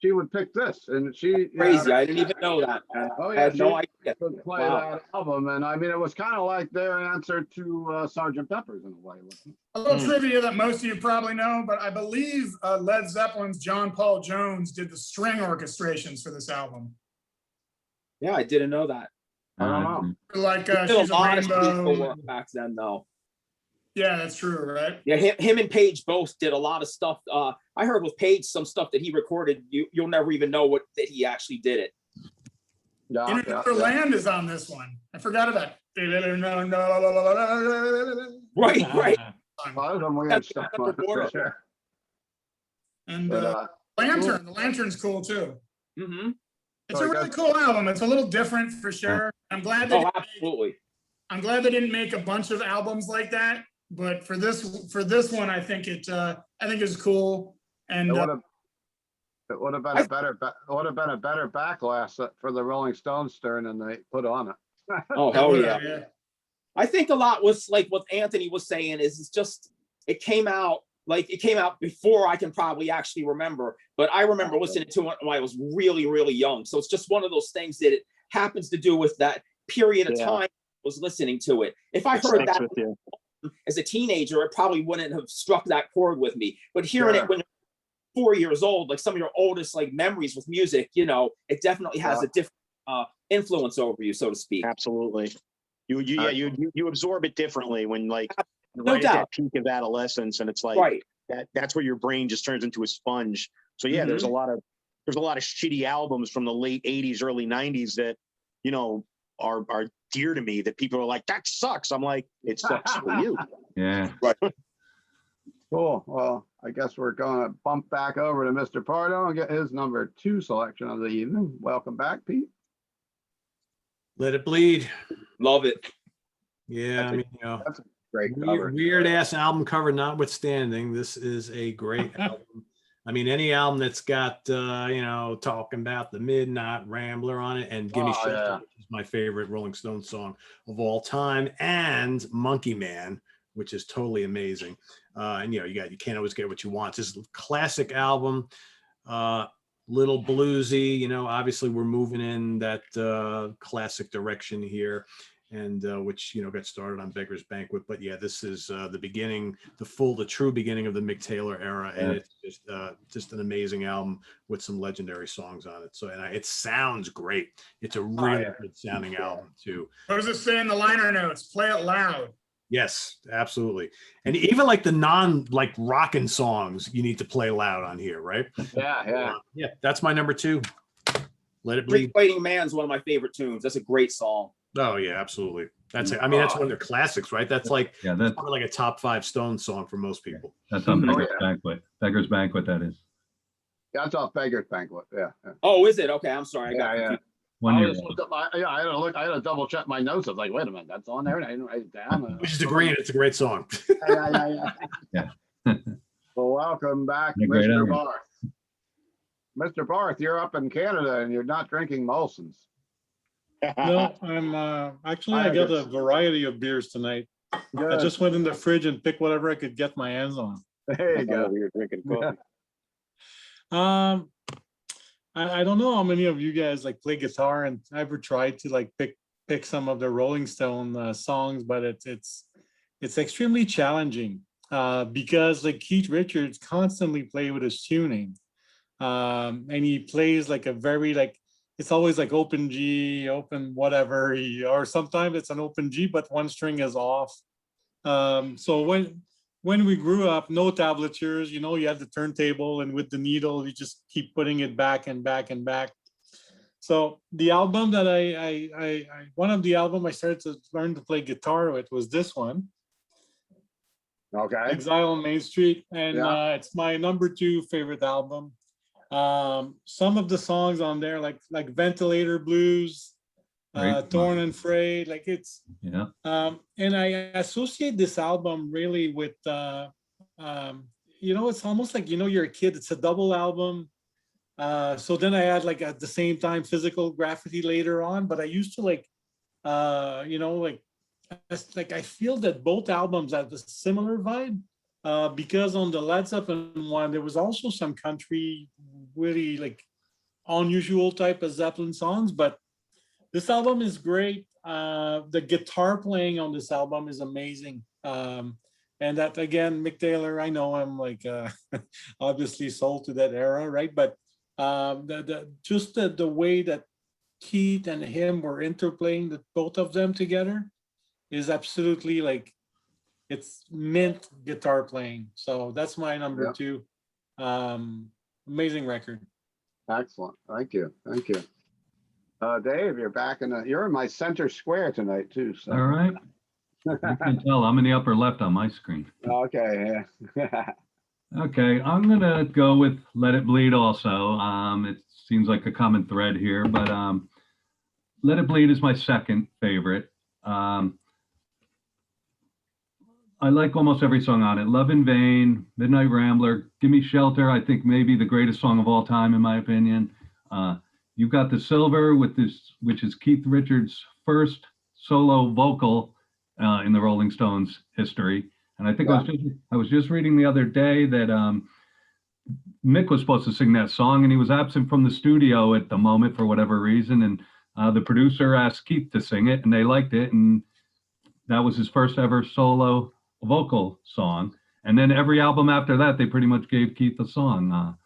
Speaker 1: she would pick this, and she
Speaker 7: crazy. I didn't even know that.
Speaker 1: Oh yeah,
Speaker 7: I had no idea.
Speaker 1: Would play that album, and I mean it was kind of like their answer to Sgt. Pepper's in a way.
Speaker 3: A little trivia that most of you probably know, but I believe Led Zeppelin's John Paul Jones did the string orchestrations for this album.
Speaker 7: Yeah, I didn't know that.
Speaker 1: I don't know.
Speaker 3: Like
Speaker 7: He did
Speaker 3: She's
Speaker 7: a
Speaker 3: a
Speaker 7: lot of studio
Speaker 3: Rainbow.
Speaker 7: work back then, though.
Speaker 3: Yeah, that's true, right?
Speaker 7: Yeah, him and Page both did a lot of stuff. I heard with Page some stuff that he recorded. You'll never even know that he actually did it.
Speaker 1: Yeah,
Speaker 3: In Another Land is on this one. I forgot about
Speaker 7: Right.
Speaker 1: Some weird stuff.
Speaker 3: And
Speaker 1: But,
Speaker 3: Lantern. The Lantern's cool too.
Speaker 7: Mm-hmm.
Speaker 3: It's a really cool album. It's a little different for sure. I'm glad they
Speaker 7: Absolutely.
Speaker 3: I'm glad they didn't make a bunch of albums like that. But for this one, I think it's cool. And
Speaker 1: it would have been a better backlash for the Rolling Stones turn than they put on it.
Speaker 7: Oh hell yeah. I think a lot was like what Anthony was saying is it came out before I can probably actually remember, but I remember listening to it when I was really, really young. So it's just one of those things that it happens to do with that period of time I was listening to it. If I heard that as a teenager, it probably wouldn't have struck that chord with me. But hearing it when you're 4 years old, like some of your oldest like memories with music, you know, it definitely has a different influence over you, so to speak.
Speaker 2: Absolutely. You absorb it differently when like
Speaker 7: no
Speaker 2: right
Speaker 7: doubt.
Speaker 2: at that peak of adolescence, and it's like that's where your brain just turns into a sponge. So yeah, there's a lot of shitty albums from the late 80s, early 90s that, you know, are dear to me that people are like, that sucks. I'm like, it sucks for you.
Speaker 6: Yeah.
Speaker 7: Right.
Speaker 1: Cool. Well, I guess we're going to bump back over to Mr. Pardo and get his number 2 selection of the evening. Welcome back, Pete.
Speaker 4: Let It Bleed.
Speaker 7: Love it.
Speaker 4: Yeah, I mean, you know,
Speaker 1: That's a great cover.
Speaker 4: weird ass album cover notwithstanding, this is a great album. I mean, any album that's got, you know, Talking About the Midnight Rambler on it, and Gimme Shelter, which is my favorite Rolling Stones song of all time, and Monkey Man, which is totally amazing. And, you know, you can't always get what you want. This is a classic album, little bluesy, you know, obviously we're moving in that classic direction here. And which, you know, got started on Beggars Banquet. But yeah, this is the beginning, the true beginning of the Mick Taylor era. And it's just an amazing album with some legendary songs on it. So, and it sounds great. It's a really good sounding album too.
Speaker 3: What does it say in the liner notes? Play it loud.
Speaker 4: Yes, absolutely. And even like the non like rockin' songs, you need to play loud on here, right?
Speaker 1: Yeah.
Speaker 4: Yeah, that's my number 2. Let It Bleed.
Speaker 7: Drink Waiting Man's one of my favorite tunes. That's a great song.
Speaker 4: Oh yeah, absolutely. That's it. I mean, that's one of their classics, right? That's like
Speaker 6: Yeah, that's
Speaker 4: probably like a top 5 Stones song for most people.
Speaker 6: that's on
Speaker 7: Oh,
Speaker 6: Beggars Banquet. Beggars Banquet, that is.
Speaker 1: Yeah, that's off Beggars Banquet. Yeah.
Speaker 7: Oh, is it? Okay, I'm sorry. I got
Speaker 1: Yeah.
Speaker 7: confused.
Speaker 6: One
Speaker 1: I
Speaker 6: year
Speaker 1: just
Speaker 6: old.
Speaker 1: looked up I had to look. I had to double check my notes. I was like, wait a minute, that's on there, and I didn't write it down.
Speaker 4: Which is agreeing, it's a great song.
Speaker 1: Yeah. Well, welcome back,
Speaker 6: Yeah, great
Speaker 1: Mr.
Speaker 6: album.
Speaker 1: Barthe. Mr. Barthe, you're up in Canada and you're not drinking Molson's.
Speaker 5: No, I'm actually I got a variety of beers tonight. I
Speaker 1: Good.
Speaker 5: just went in the fridge and picked whatever I could get my hands on.
Speaker 1: There you go.
Speaker 2: You're drinking coffee.
Speaker 5: Um, I don't know how many of you guys like play guitar and ever tried to like pick some of the Rolling Stone songs, but it's extremely challenging because like Keith Richards constantly play with his tuning, and he plays like a very like it's always like open G, open whatever, or sometimes it's an open G, but one string is off. So when we grew up, no tablatures, you know, you had the turntable and with the needle, you just keep putting it back and back and back. So the album that one of the album I started to learn to play guitar with was this one,
Speaker 1: Okay.
Speaker 5: Exile on Main Street. And
Speaker 1: Yeah.
Speaker 5: it's my number 2 favorite album. Some of the songs on there, like Ventilator Blues,
Speaker 6: Great.
Speaker 5: Torn and Frayed, like it's,
Speaker 6: Yeah.
Speaker 5: and I associate this album really with, you know, it's almost like, you know, you're a kid, it's a double album. So then I had like at the same time Physical Graffiti later on, but I used to like, you know, like I feel that both albums have a similar vibe. Because on the Led Zeppelin one, there was also some country, really like unusual type of Zeppelin songs, but this album is great. The guitar playing on this album is amazing. And that again, Mick Taylor, I know I'm like obviously sold to that era, right? But just the way that Keith and him were interplaying both of them together is absolutely like it's mint guitar playing. So that's my number
Speaker 1: Yeah.
Speaker 5: 2. Amazing record.
Speaker 1: Excellent. Thank you. Dave, you're in my center square tonight too. So.
Speaker 6: All right. You can tell I'm in the upper left on my screen.
Speaker 1: Okay. Yeah.
Speaker 6: Okay, I'm gonna go with Let It Bleed also. It seems like a common thread here, but Let It Bleed is my second favorite. I like almost every song on it. Love in Vain, Midnight Rambler, Gimme Shelter, I think maybe the greatest song of all time, in my opinion. You've Got the Silver, which is Keith Richards' first solo vocal in the Rolling Stones history. And I think I was just reading the other day that Mick was supposed to sing that song, and he was absent from the studio at the moment for whatever reason. And the producer asked Keith to sing it, and they liked it. And that was his first ever solo vocal song. And then every album after that, they pretty much gave Keith a song,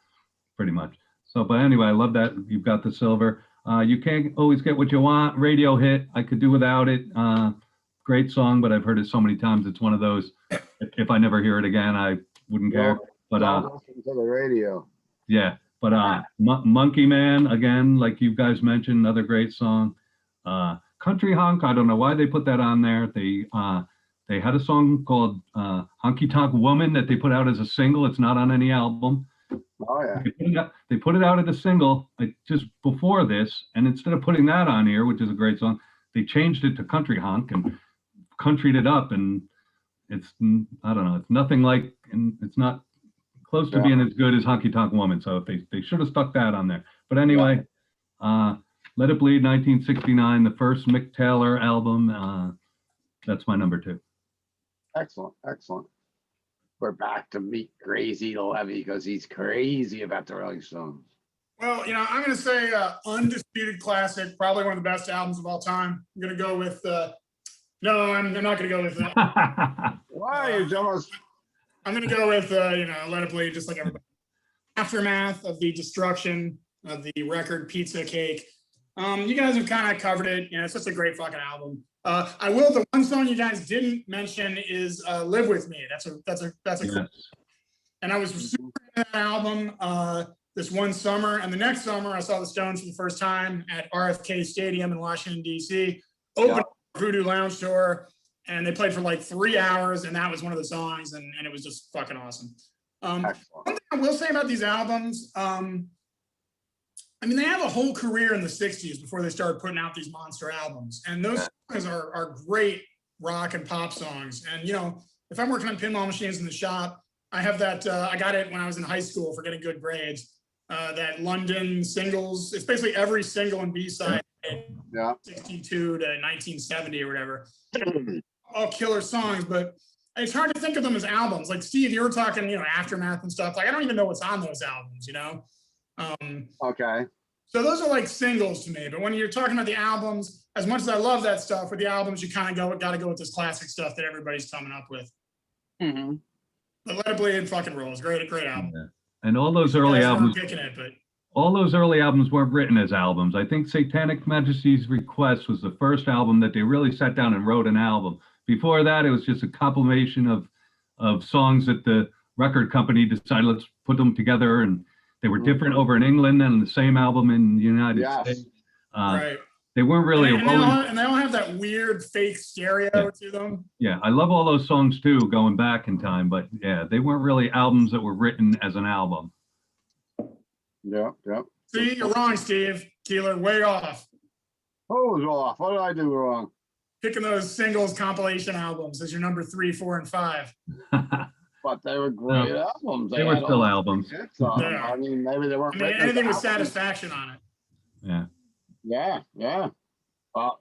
Speaker 6: pretty much. So, but anyway, I love that. You've Got the Silver. You Can't Always Get What You Want, radio hit. I could do without it. Great song, but I've heard it so many times. It's one of those, if I never hear it again, I wouldn't care. But
Speaker 1: listen to the radio.
Speaker 6: yeah, but Monkey Man, again, like you guys mentioned, another great song. Country Honk, I don't know why they put that on there. They had a song called Honky Tonk Woman that they put out as a single. It's not on any album.
Speaker 1: Oh yeah.
Speaker 6: They put it out as a single just before this, and instead of putting that on here, which is a great song, they changed it to Country Honk and countryed it up, and it's, I don't know, it's nothing like, and it's not close to being as good as Honky Tonk Woman. So they should have stuck that on there. But anyway, Let It Bleed, 1969, the first Mick Taylor album. That's my number 2.
Speaker 1: Excellent. We're back to meet Crazy Levy because he's crazy about the Rolling Stones.
Speaker 3: Well, you know, I'm going to say undisputed classic, probably one of the best albums of all time. I'm going to go with, no, I'm not going to go with that.
Speaker 1: Why are you jealous?
Speaker 3: I'm going to go with, you know, Let It Bleed, just like everybody. Aftermath of the destruction of the record Pizza Cake. You guys have kind of covered it. You know, it's just a great fucking album. I will. The one song you guys didn't mention is "Live with Me." That's a cool.
Speaker 6: Yes.
Speaker 3: And I was super into that album this one summer, and the next summer I saw the Stones for the first time at RFK Stadium in Washington D.C. Open Voodoo Lounge tour, and they played for like 3 hours, and that was one of the songs, and it was just fucking awesome. One thing I will say about these albums, I mean, they have a whole career in the 60s before they started putting out these monster albums. And those songs are great rock and pop songs. And, you know, if I'm working on pinball machines in the shop, I have that, I got it when I was in high school for getting good grades, that London singles. It's basically every single and B-side, 62 to 1970 or whatever. All killer songs, but it's hard to think of them as albums. Like, Steve, you were talking, you know, Aftermath and stuff. Like, I don't even know what's on those albums, you know?
Speaker 1: Okay.
Speaker 3: So those are like singles to me. But when you're talking about the albums, as much as I love that stuff, with the albums, you kind of got to go with this classic stuff that everybody's coming up with.
Speaker 1: Mm-hmm.
Speaker 3: But Let It Bleed fucking rules. Great album.
Speaker 6: Yeah. And all those early albums,
Speaker 3: picking it, but
Speaker 6: all those early albums weren't written as albums. I think Satanic Majesty's Request was the first album that they really sat down and wrote an album. Before that, it was just a compilation of songs that the record company decided, let's put them together, and they were different over in England and the same album in the United States.
Speaker 3: right.
Speaker 6: They weren't really
Speaker 3: and they all have that weird fake stereo to them.
Speaker 6: Yeah, I love all those songs too, going back in time, but yeah, they weren't really albums that were written as an album.
Speaker 1: Yeah.
Speaker 3: See, you're wrong, Steve. Keeler, way off.
Speaker 1: Oh, it was off. What did I do wrong?
Speaker 3: Picking those singles compilation albums as your number 3, 4, and 5.
Speaker 1: But they were great albums.
Speaker 6: They were still albums.
Speaker 1: I mean, maybe they weren't.
Speaker 3: Anything with Satisfaction on it.
Speaker 6: Yeah.
Speaker 1: Yeah. I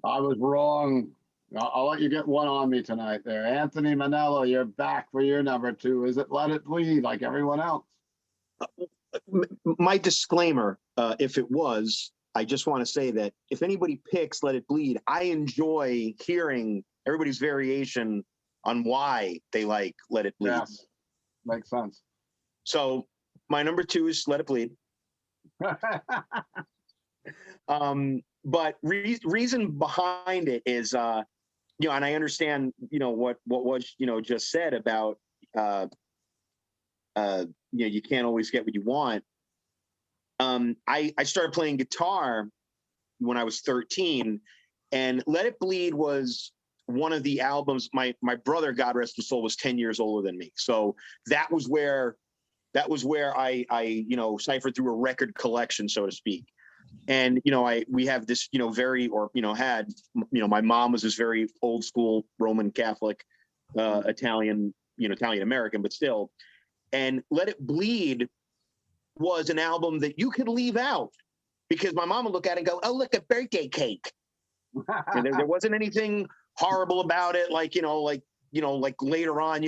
Speaker 1: was wrong. I'll let you get one on me tonight there. Anthony Menella, you're back for your number 2. Is it Let It Bleed like everyone else?
Speaker 2: My disclaimer, if it was, I just want to say that if anybody picks Let It Bleed, I enjoy hearing everybody's variation on why they like Let It Bleed.
Speaker 1: Yes, makes sense.
Speaker 2: So my number 2 is Let It Bleed. But reason behind it is, you know, and I understand, you know, what was, you know, just said about, you know, you can't always get what you want. I started playing guitar when I was 13, and Let It Bleed was one of the albums. My brother, God rest his soul, was 10 years older than me. So that was where I you know, ciphered through a record collection, so to speak. And, you know, we have this, you know, had, you know, my mom was this very old school Roman Catholic, Italian American, but still. And Let It Bleed was an album that you could leave out because my mom would look at it and go, oh, look, a birthday cake. And there wasn't anything horrible about it. Like later on,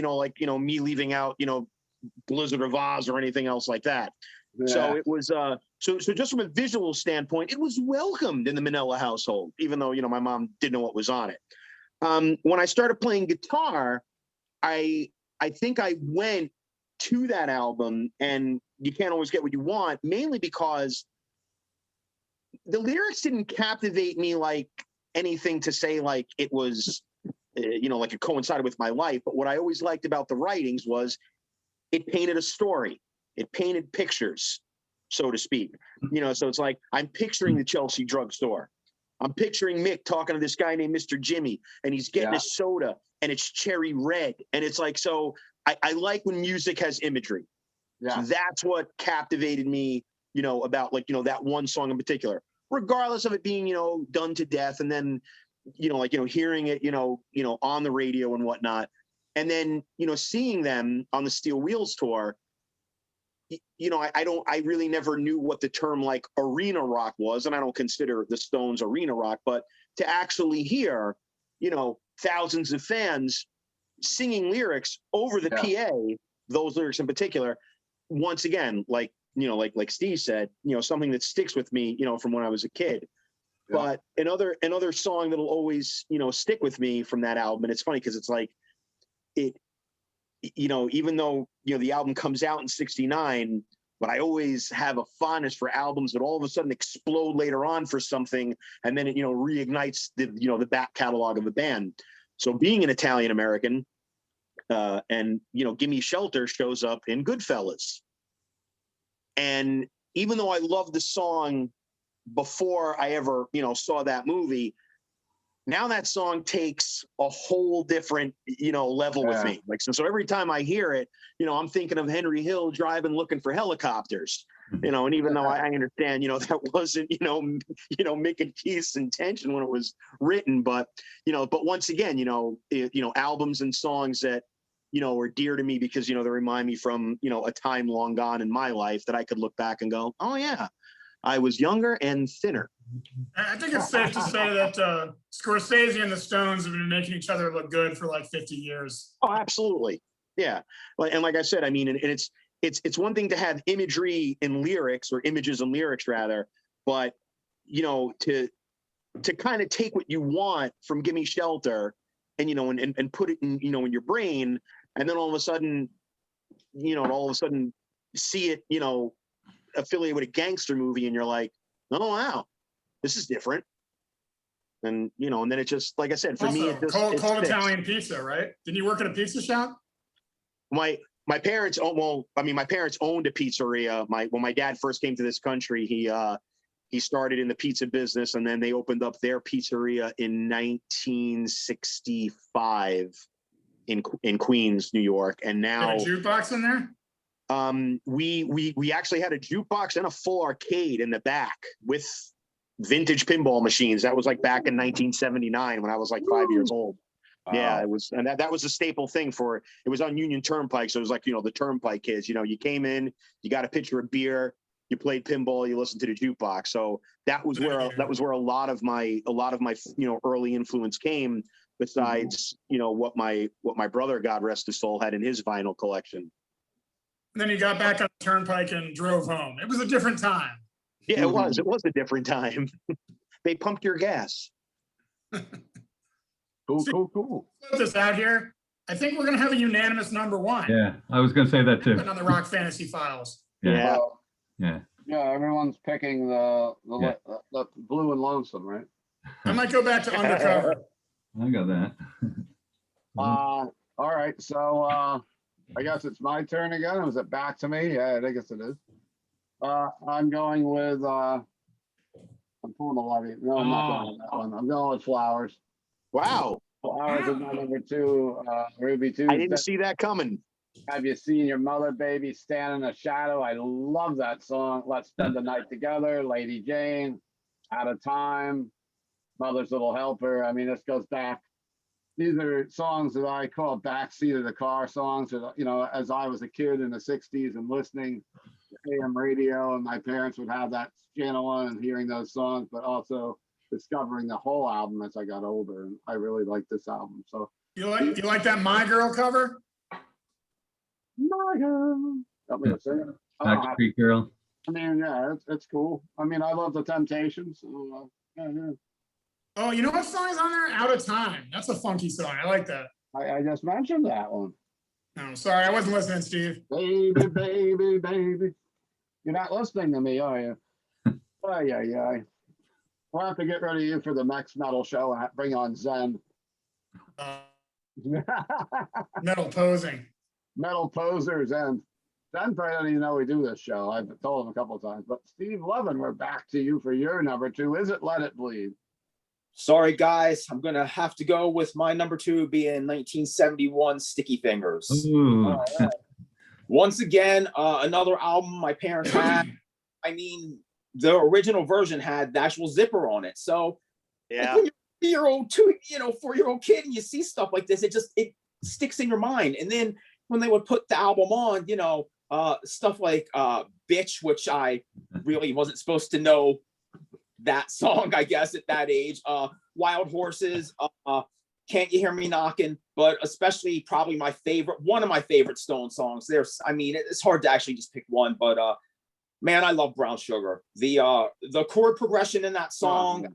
Speaker 2: me leaving out, Blizzard of Oz or anything else like that. Yeah. So it was, so just from a visual standpoint, it was welcomed in the Menella household, even though, my mom didn't know what was on it. When I started playing guitar, I think I went to that album, and You Can't Always Get What You Want, mainly because the lyrics didn't captivate me like anything to say like it was, like it coincided with my life. But what I always liked about the writings was it painted a story. It painted pictures, so to speak. So it's like I'm picturing the Chelsea drugstore. I'm picturing Mick talking to this guy named Mr. Jimmy, and he's getting a soda, and it's cherry red. And it's like, so I like when music has imagery. Yeah. So that's what captivated me, about that one song in particular, regardless of it being, done to death. And then, hearing it, on the radio and whatnot. And then, seeing them on the Steel Wheels tour, I really never knew what the term like arena rock was. And I don't consider the Stones arena rock, but to actually hear, thousands of fans singing lyrics over the PA, those lyrics in particular, once again, like Steve said, something that sticks with me, from when I was a kid. Yeah. But another song that'll always, stick with me from that album. And it's funny because it's like it, even though, the album comes out in '69, but I always have a fondness for albums that all of a sudden explode later on for something, and then it, you know, reignites the, you know, the back catalog of the band. So being an Italian American, and, you know, Gimme Shelter shows up in Goodfellas. And even though I loved the song before I ever, you know, saw that movie, now that song takes a whole different, you know, level with me. Like, so every time I hear it, you know, I'm thinking of Henry Hill driving, looking for helicopters, you know, and even though I understand, you know, that wasn't, you know, Mick and Keith's intention when it was written, but once again, you know, albums and songs that, you know, are dear to me because, you know, they remind me from, you know, a time long gone in my life that I could look back and go, oh yeah, I was younger and thinner.
Speaker 3: I think it's safe to say that Scorsese and the Stones have been making each other look good for like 50 years.
Speaker 2: Oh, absolutely. Yeah. And like I said, I mean, and it's one thing to have imagery in lyrics, or images and lyrics rather, but, you know, to kind of take what you want from Gimme Shelter and, you know, and put it in, you know, in your brain, and then all of a sudden see it, you know, affiliated with a gangster movie, and you're like, oh wow, this is different. And, you know, and then it just, like I said, for me, it just
Speaker 3: cold
Speaker 2: sticks.
Speaker 3: Italian pizza, right? Didn't you work at a pizza shop?
Speaker 2: My parents, my parents owned a pizzeria. When my dad first came to this country, he started in the pizza business, and then they opened up their pizzeria in 1965 in Queens, New York. And now,
Speaker 3: Had a jukebox in there?
Speaker 2: we actually had a jukebox and a full arcade in the back with vintage pinball machines. That was like back in 1979 when I was like 5 years old. Wow. Yeah, it was, and that was a staple thing for, it was on Union Turnpike. So it was like, you know, the Turnpike kids, you know, you came in, you got a pitcher of beer, you played pinball, you listened to the jukebox. So that was where a lot of my, you know, early influence came, besides, you know, what my brother, God rest his soul, had in his vinyl collection.
Speaker 3: And then you got back on the Turnpike and drove home. It was a different time.
Speaker 2: Yeah, it was. It was a different time. They pumped your gas.
Speaker 1: Cool.
Speaker 3: Put this out here. I think we're going to have a unanimous number one.
Speaker 6: Yeah, I was going to say that too.
Speaker 3: On the Rock Fantasy Files.
Speaker 6: Yeah.
Speaker 1: Yeah, everyone's picking the Blue and Lonesome, right?
Speaker 3: I might go back to Undercover.
Speaker 6: I got that.
Speaker 1: All right, so I guess it's my turn again. Or is it back to me? Yeah, I guess it is. I'm going with I'm pulling a lot of no, I'm not going with that one. I'm going with Flowers.
Speaker 2: Wow.
Speaker 1: Flowers is my number two. Ruby Tuesday.
Speaker 2: I didn't see that coming.
Speaker 1: Have you seen your mother, baby, stand in the shadow? I love that song. Let's Spend the Night Together. Lady Jane, Out of Time, Mother's Little Helper. I mean, this goes back. These are songs that I call backseat of the car songs. You know, as I was a kid in the 60s and listening to AM radio, and my parents would have that channel on and hearing those songs, but also discovering the whole album as I got older. And I really like this album. So
Speaker 3: you like that My Girl cover?
Speaker 1: My Girl. Got me to sing it.
Speaker 6: Backstreet Girl.
Speaker 1: I mean, yeah, it's cool. I mean, I love the Temptations. So, yeah.
Speaker 3: Oh, you know what song is on there? Out of Time. That's a funky song. I like that.
Speaker 1: I just mentioned that one.
Speaker 3: No, sorry, I wasn't listening, Steve.
Speaker 1: Baby, baby, baby. You're not listening to me, are you? Yeah. We'll have to get rid of you for the next metal show and bring on Zen.
Speaker 3: Metal posing.
Speaker 1: Metal posers, and Zen probably doesn't even know we do this show. I've told him a couple of times. But Steve Levin, we're back to you for your number two. Is it Let It Bleed?
Speaker 7: Sorry, guys. I'm going to have to go with my number two being 1971 Sticky Fingers.
Speaker 6: Ooh.
Speaker 7: Once again, another album my parents had. I mean, the original version had the actual zipper on it. So
Speaker 2: yeah,
Speaker 7: like when you're 4-year-old kid and you see stuff like this, it sticks in your mind. And then when they would put the album on, you know, stuff like Bitch, which I really wasn't supposed to know that song, I guess, at that age. Wild Horses, Can't You Hear Me Knocking, but especially probably one of my favorite Stone songs. It's hard to actually just pick one, but man, I love Brown Sugar. The chord progression in that song,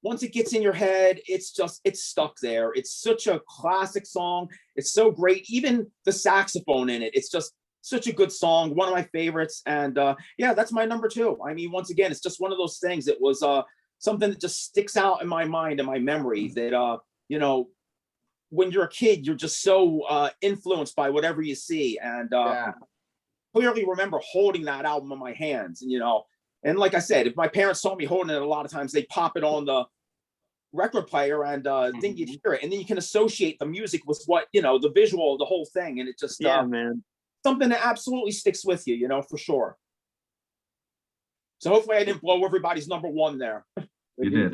Speaker 7: once it gets in your head, it's stuck there. It's such a classic song. It's so great. Even the saxophone in it, it's just such a good song, one of my favorites. And yeah, that's my number 2. I mean, once again, it's just one of those things. It was something that just sticks out in my mind and my memory that, you know, when you're a kid, you're just so influenced by whatever you see. And clearly remember holding that album in my hands. And, you know, and like I said, if my parents saw me holding it, a lot of times they pop it on the record player and then you hear it. And then you can associate the music with what, you know, the visual of the whole thing. And it just,
Speaker 2: man,
Speaker 7: something that absolutely sticks with you, you know, for sure. So hopefully I didn't blow everybody's number 1 there.
Speaker 6: You did.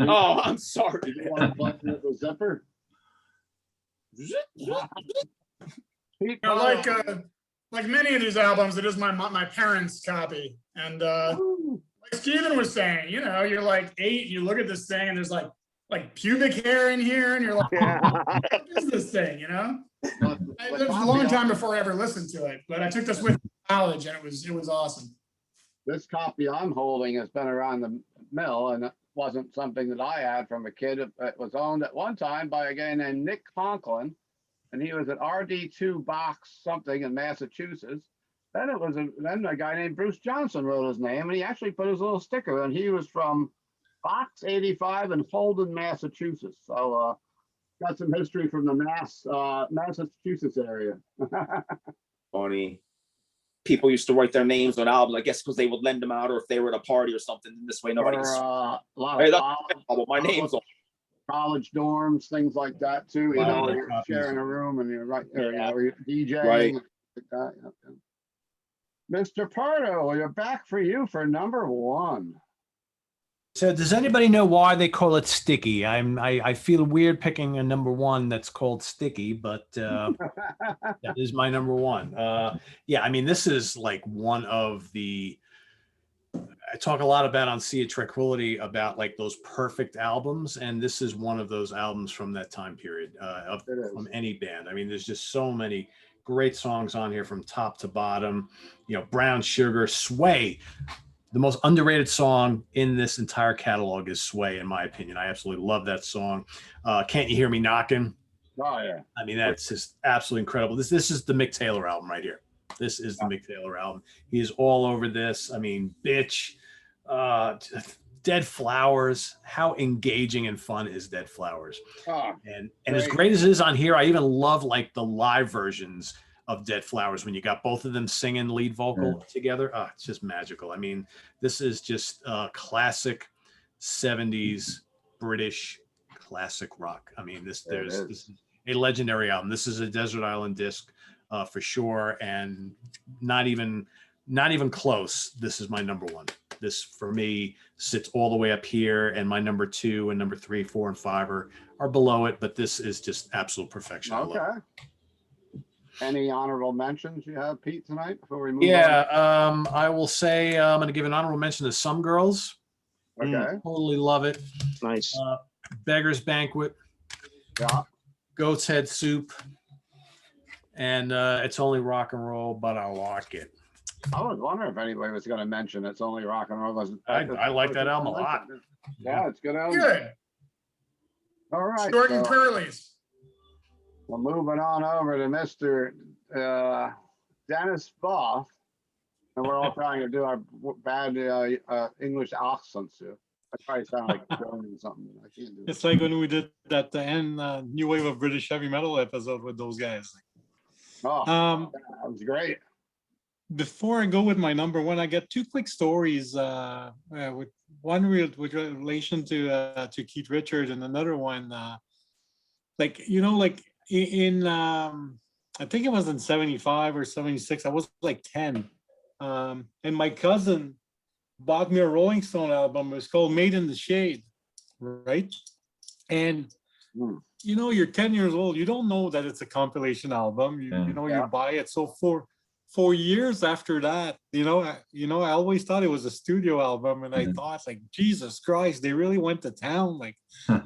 Speaker 7: Oh, I'm sorry.
Speaker 1: Did you want to play with the zipper? Pete,
Speaker 3: You know, like many of these albums, it is my parents' copy. And like Steven was saying, you know, you're like 8, you look at this thing and there's like pubic hair in here, and you're like, what is this thing, you know? It was a long time before I ever listened to it, but I took this with college, and it was awesome.
Speaker 1: This copy I'm holding has been around the mill, and it wasn't something that I had from a kid. It was owned at one time by a guy named Nick Conklin, and he was at RD2 Box something in Massachusetts. Then then a guy named Bruce Johnson wrote his name, and he actually put his little sticker, and he was from Box 85 in Holden, Massachusetts. So got some history from the Massachusetts area.
Speaker 7: Funny. People used to write their names on albums, I guess, because they would lend them out, or if they were at a party or something. This way, nobody can.
Speaker 1: A lot
Speaker 7: Hey,
Speaker 1: of
Speaker 7: that's my name's on.
Speaker 1: college dorms, things like that too. You
Speaker 4: Wow.
Speaker 1: know, where you're sharing a room and you're right there, you know, where you're DJing.
Speaker 7: Right.
Speaker 1: Like that. Yeah. Mr. Pardo, we're back for you for number 1.
Speaker 4: So does anybody know why they call it Sticky? I feel weird picking a number 1 that's called Sticky, but that is my number 1. Yeah, I mean, this is like one of the, I talk a lot about on Sea of Tranquility about like those perfect albums, and this is one of those albums from that time period from any band. I mean, there's just so many great songs on here from top to bottom. You know, Brown Sugar, Sway. The most underrated song in this entire catalog is Sway, in my opinion. I absolutely love that song. Can't You Hear Me Knocking?
Speaker 1: Oh yeah.
Speaker 4: I mean, that's just absolutely incredible. This is the Mick Taylor album right here. This is the Mick Taylor album. He is all over this. I mean, Bitch, Dead Flowers. How engaging and fun is Dead Flowers?
Speaker 1: Oh,
Speaker 4: And as great as it is on here, I even love like the live versions of Dead Flowers when you got both of them singing lead vocal together. It's just magical. I mean, this is just classic 70s British classic rock. I mean, this is a legendary album. This is a Desert Island disc for sure, and not even close. This is my number 1. This for me sits all the way up here, and my number 2 and number 3, 4, and 5 are below it. But this is just absolute perfection.
Speaker 1: okay. Any honorable mentions you have, Pete, tonight before we move
Speaker 4: on? I will say I'm going to give an honorable mention to Some Girls.
Speaker 1: Okay.
Speaker 4: Totally love it.
Speaker 2: Nice.
Speaker 4: Beggars Banquet.
Speaker 1: Yeah.
Speaker 4: Goat's Head Soup. And It's Only Rock and Roll, but I like it.
Speaker 1: I was wondering if anybody was going to mention It's Only Rock and Roll.
Speaker 4: I like that album a lot.
Speaker 1: Yeah, it's a good album.
Speaker 3: Good.
Speaker 1: All right.
Speaker 3: Short and curlies.
Speaker 1: We're moving on over to Mr. Denis Barthe, and we're all trying to do our bad English accents here. I probably sound like German or something. I can't do it.
Speaker 5: It's like when we did that end New Wave of British Heavy Metal episode with those guys.
Speaker 1: Oh, that was great.
Speaker 5: Before I go with my number 1, I get 2 quick stories. With one with relation to Keith Richards, and another one, like in I think it was in 75 or 76. I was like 10, and my cousin bought me a Rolling Stone album. It was called Made in the Shade, right? And you know, you're 10 years old. You don't know that it's a compilation album. You buy it. So for years after that, you know, I always thought it was a studio album, and I thought, like, Jesus Christ, they really went to town. Like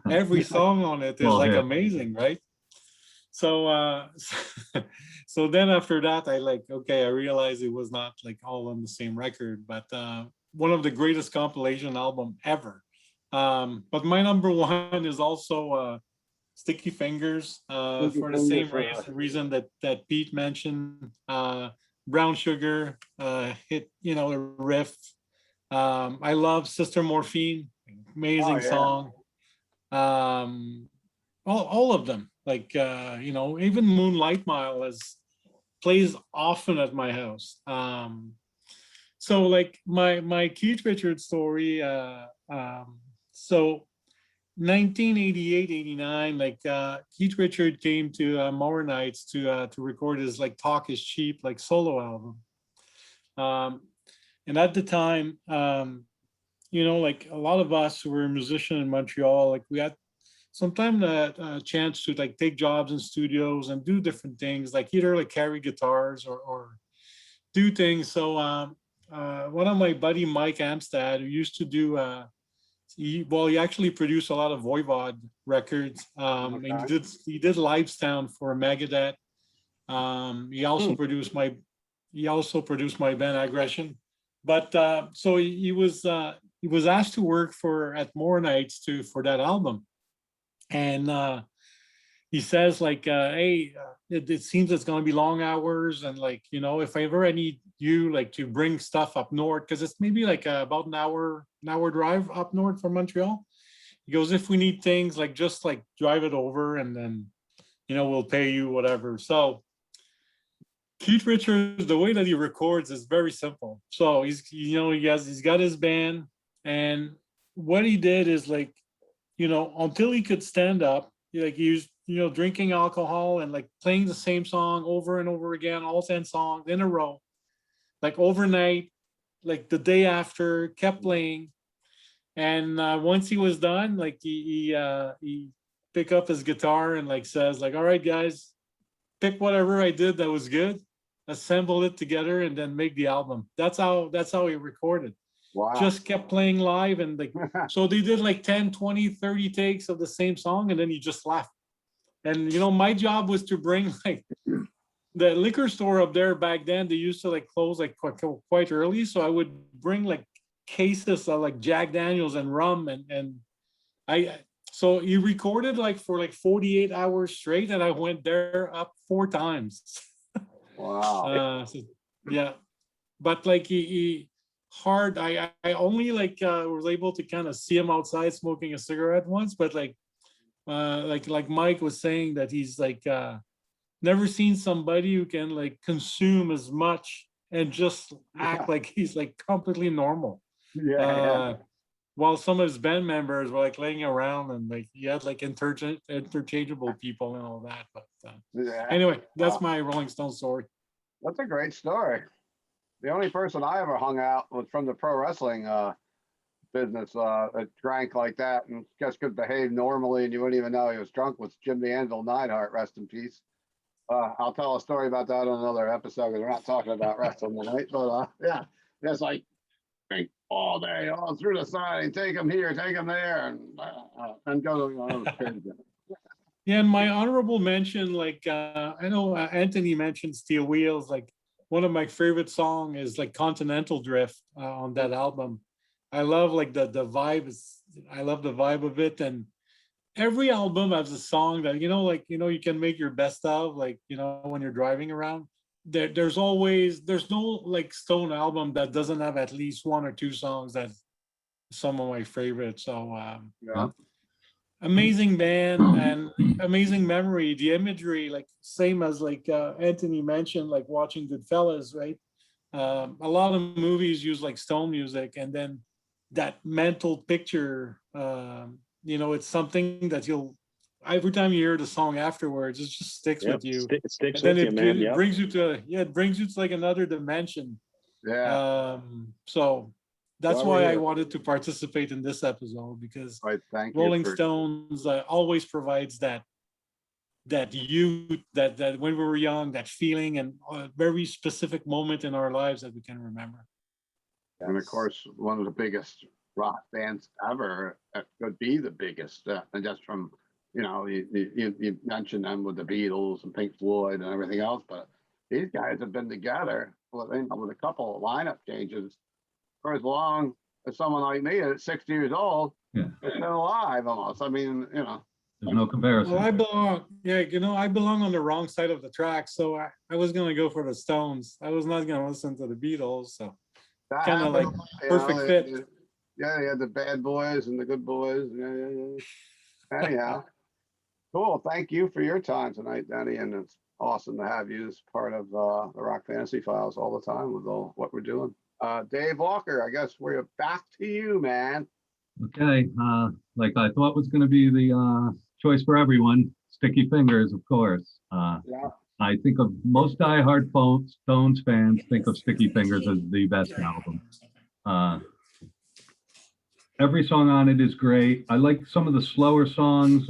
Speaker 5: every song on it is amazing, right? So so then after that, I realized it was not like all on the same record, but one of the greatest compilation album ever. But my number 1 is also Sticky Fingers for the same reason that Pete mentioned. Brown Sugar, hit, a riff. I love Sister Morphine, amazing
Speaker 1: yeah.
Speaker 5: song. All of them, like, even Moonlight Mile plays often at my house. So like my Keith Richards story, so 1988, 89, like Keith Richards came to Mower Nights to record his like Talk Is Cheap like solo album. And at the time, like a lot of us who were musicians in Montreal, like we had sometimes a chance to like take jobs in studios and do different things, like either like carry guitars or do things. So one of my buddy Mike Amstad, who used to do he actually produced a lot of Voivod records. And he did live sound for Megadeth. He also produced my band Agression. But so he was asked to work at More Nights for that album. And he says like, hey, it seems it's going to be long hours, and like, if I ever need you like to bring stuff up north, because it's maybe like about an hour drive up north from Montreal. He goes, if we need things, like just like drive it over, and then we'll pay you whatever. So Keith Richards, the way that he records is very simple. So he's got his band, and what he did is like, until he could stand up, like he was, drinking alcohol and like playing the same song over and over again, all 10 songs in a row, like overnight, like the day after, kept playing. And once he was done, like he pick up his guitar and like says like, all right, guys, pick whatever I did that was good, assemble it together, and then make the album. That's how he recorded.
Speaker 1: Wow.
Speaker 5: Just kept playing live, and like, so they did like 10, 20, 30 takes of the same song, and then he just left. And my job was to bring like the liquor store up there back then. They used to like close like quite early, so I would bring like cases of like Jack Daniels and rum, and so he recorded like for like 48 hours straight, and I went there up 4 times.
Speaker 1: Wow.
Speaker 5: Yeah, but like he hard. I only like was able to kind of see him outside smoking a cigarette once, but like Mike was saying that he's like never seen somebody who can like consume as much and just act like he's like completely normal. While some of his band members were like laying around, and like he had like interchangeable people and all that. But anyway, that's my Rolling Stone story.
Speaker 1: That's a great story. The only person I ever hung out was from the pro wrestling business that drank like that and just could behave normally, and you wouldn't even know he was drunk, was Jim the Anvil Neidhart, rest in peace. I'll tell a story about that on another episode, because we're not talking about wrestling tonight. But yeah, it's like drink all day, all through the sign, take them here, take them there, and go to
Speaker 5: Yeah, and my honorable mention, like I know Anthony mentioned Steel Wheels. Like one of my favorite songs is like Continental Drift on that album. I love like the vibe. I love the vibe of it, and every album has a song that you can make your best of, like when you're driving around. There's no like Stone album that doesn't have at least 1 or 2 songs that's some of my favorites. So amazing band and amazing memory. The imagery, like same as like Anthony mentioned, like watching Goodfellas, right? A lot of movies use like Stone music, and then that mental picture, it's something that every time you hear the song afterwards, it just sticks with you.
Speaker 2: It sticks
Speaker 5: and then
Speaker 2: with you, man.
Speaker 5: it brings you to like another dimension.
Speaker 1: Yeah.
Speaker 5: So that's why I wanted to participate in this episode, because Rolling Stones always provides that youth, that when we were young, that feeling, and a very specific moment in our lives that we can remember.
Speaker 1: And of course, one of the biggest rock bands ever, could be the biggest, and just from you mentioned them with the Beatles and Pink Floyd and everything else, but these guys have been together with a couple of lineup changes for as long as someone like me at 60 years old has been alive almost. I mean,
Speaker 6: There's no comparison.
Speaker 5: Well, I belong, yeah, I belong on the wrong side of the track, so I was gonna go for the Stones. I was not gonna listen to the Beatles, so
Speaker 1: That
Speaker 5: kind of like
Speaker 1: happened, you
Speaker 5: perfect
Speaker 1: know,
Speaker 5: fit.
Speaker 1: Yeah, you had the bad boys and the good boys. Yeah. Anyhow, cool. Thank you for your time tonight, Danny, and it's awesome to have you as part of the Rock Fantasy Files all the time with all what we're doing. Dave Walker, I guess we're back to you, man.
Speaker 6: Okay, like I thought was going to be the choice for everyone, Sticky Fingers, of course.
Speaker 1: Yeah.
Speaker 6: I think of most diehard Stones fans think of Sticky Fingers as the best album. Every song on it is great. I like some of the slower songs.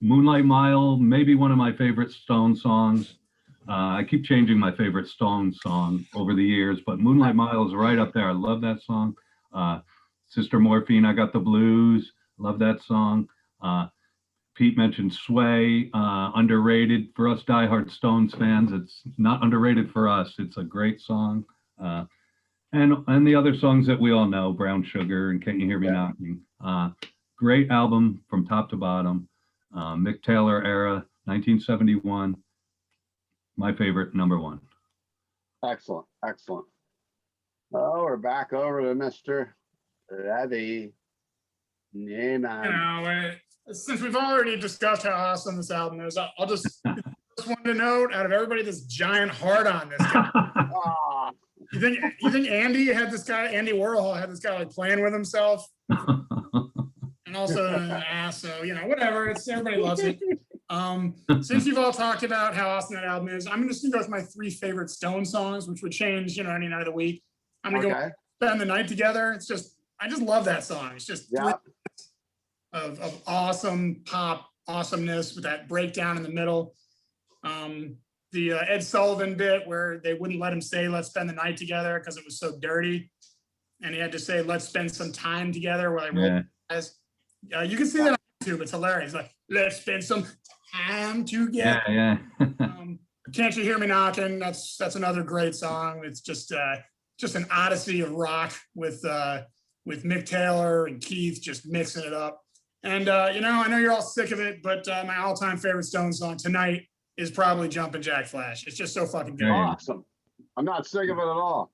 Speaker 6: Moonlight Mile, maybe one of my favorite Stone songs. I keep changing my favorite Stone song over the years, but Moonlight Mile is right up there. I love that song. Sister Morphine, I Got the Blues. Love that song. Pete mentioned Sway, underrated for us diehard Stones fans. It's not underrated for us. It's a great song. And the other songs that we all know, Brown Sugar and Can't You Hear Me Knocking. Great album from top to bottom. Mick Taylor era, 1971. My favorite, number one.
Speaker 1: Excellent. Excellent. Oh, we're back over to Mr. Levi Nayman.
Speaker 3: Since we've already discussed how awesome this album is, I'll just want to note out of everybody this giant heart on this guy.
Speaker 1: Ah,
Speaker 3: You think Andy Warhol had this guy like playing with himself, and also an ass? So whatever. It's everybody loves it. Since you've all talked about how awesome that album is, I'm just gonna go with my 3 favorite Stone songs, which would change any night of the week. I'm gonna go Spend the Night Together. I just love that song. It's just 3 of awesome pop awesomeness with that breakdown in the middle. The Ed Sullivan bit where they wouldn't let him say "Let's spend the night together" because it was so dirty, and he had to say "Let's spend some time together" while I rolled his eyes. You can see that on YouTube. It's hilarious. Like, "Let's spend some time together."
Speaker 6: Yeah.
Speaker 3: Can't You Hear Me Knocking? That's another great song. It's just an odyssey of rock with Mick Taylor and Keith just mixing it up. And I know you're all sick of it, but my all-time favorite Stone song tonight is probably Jumpin' Jack Flash. It's just so fucking good.
Speaker 1: Awesome. I'm not sick of it at all.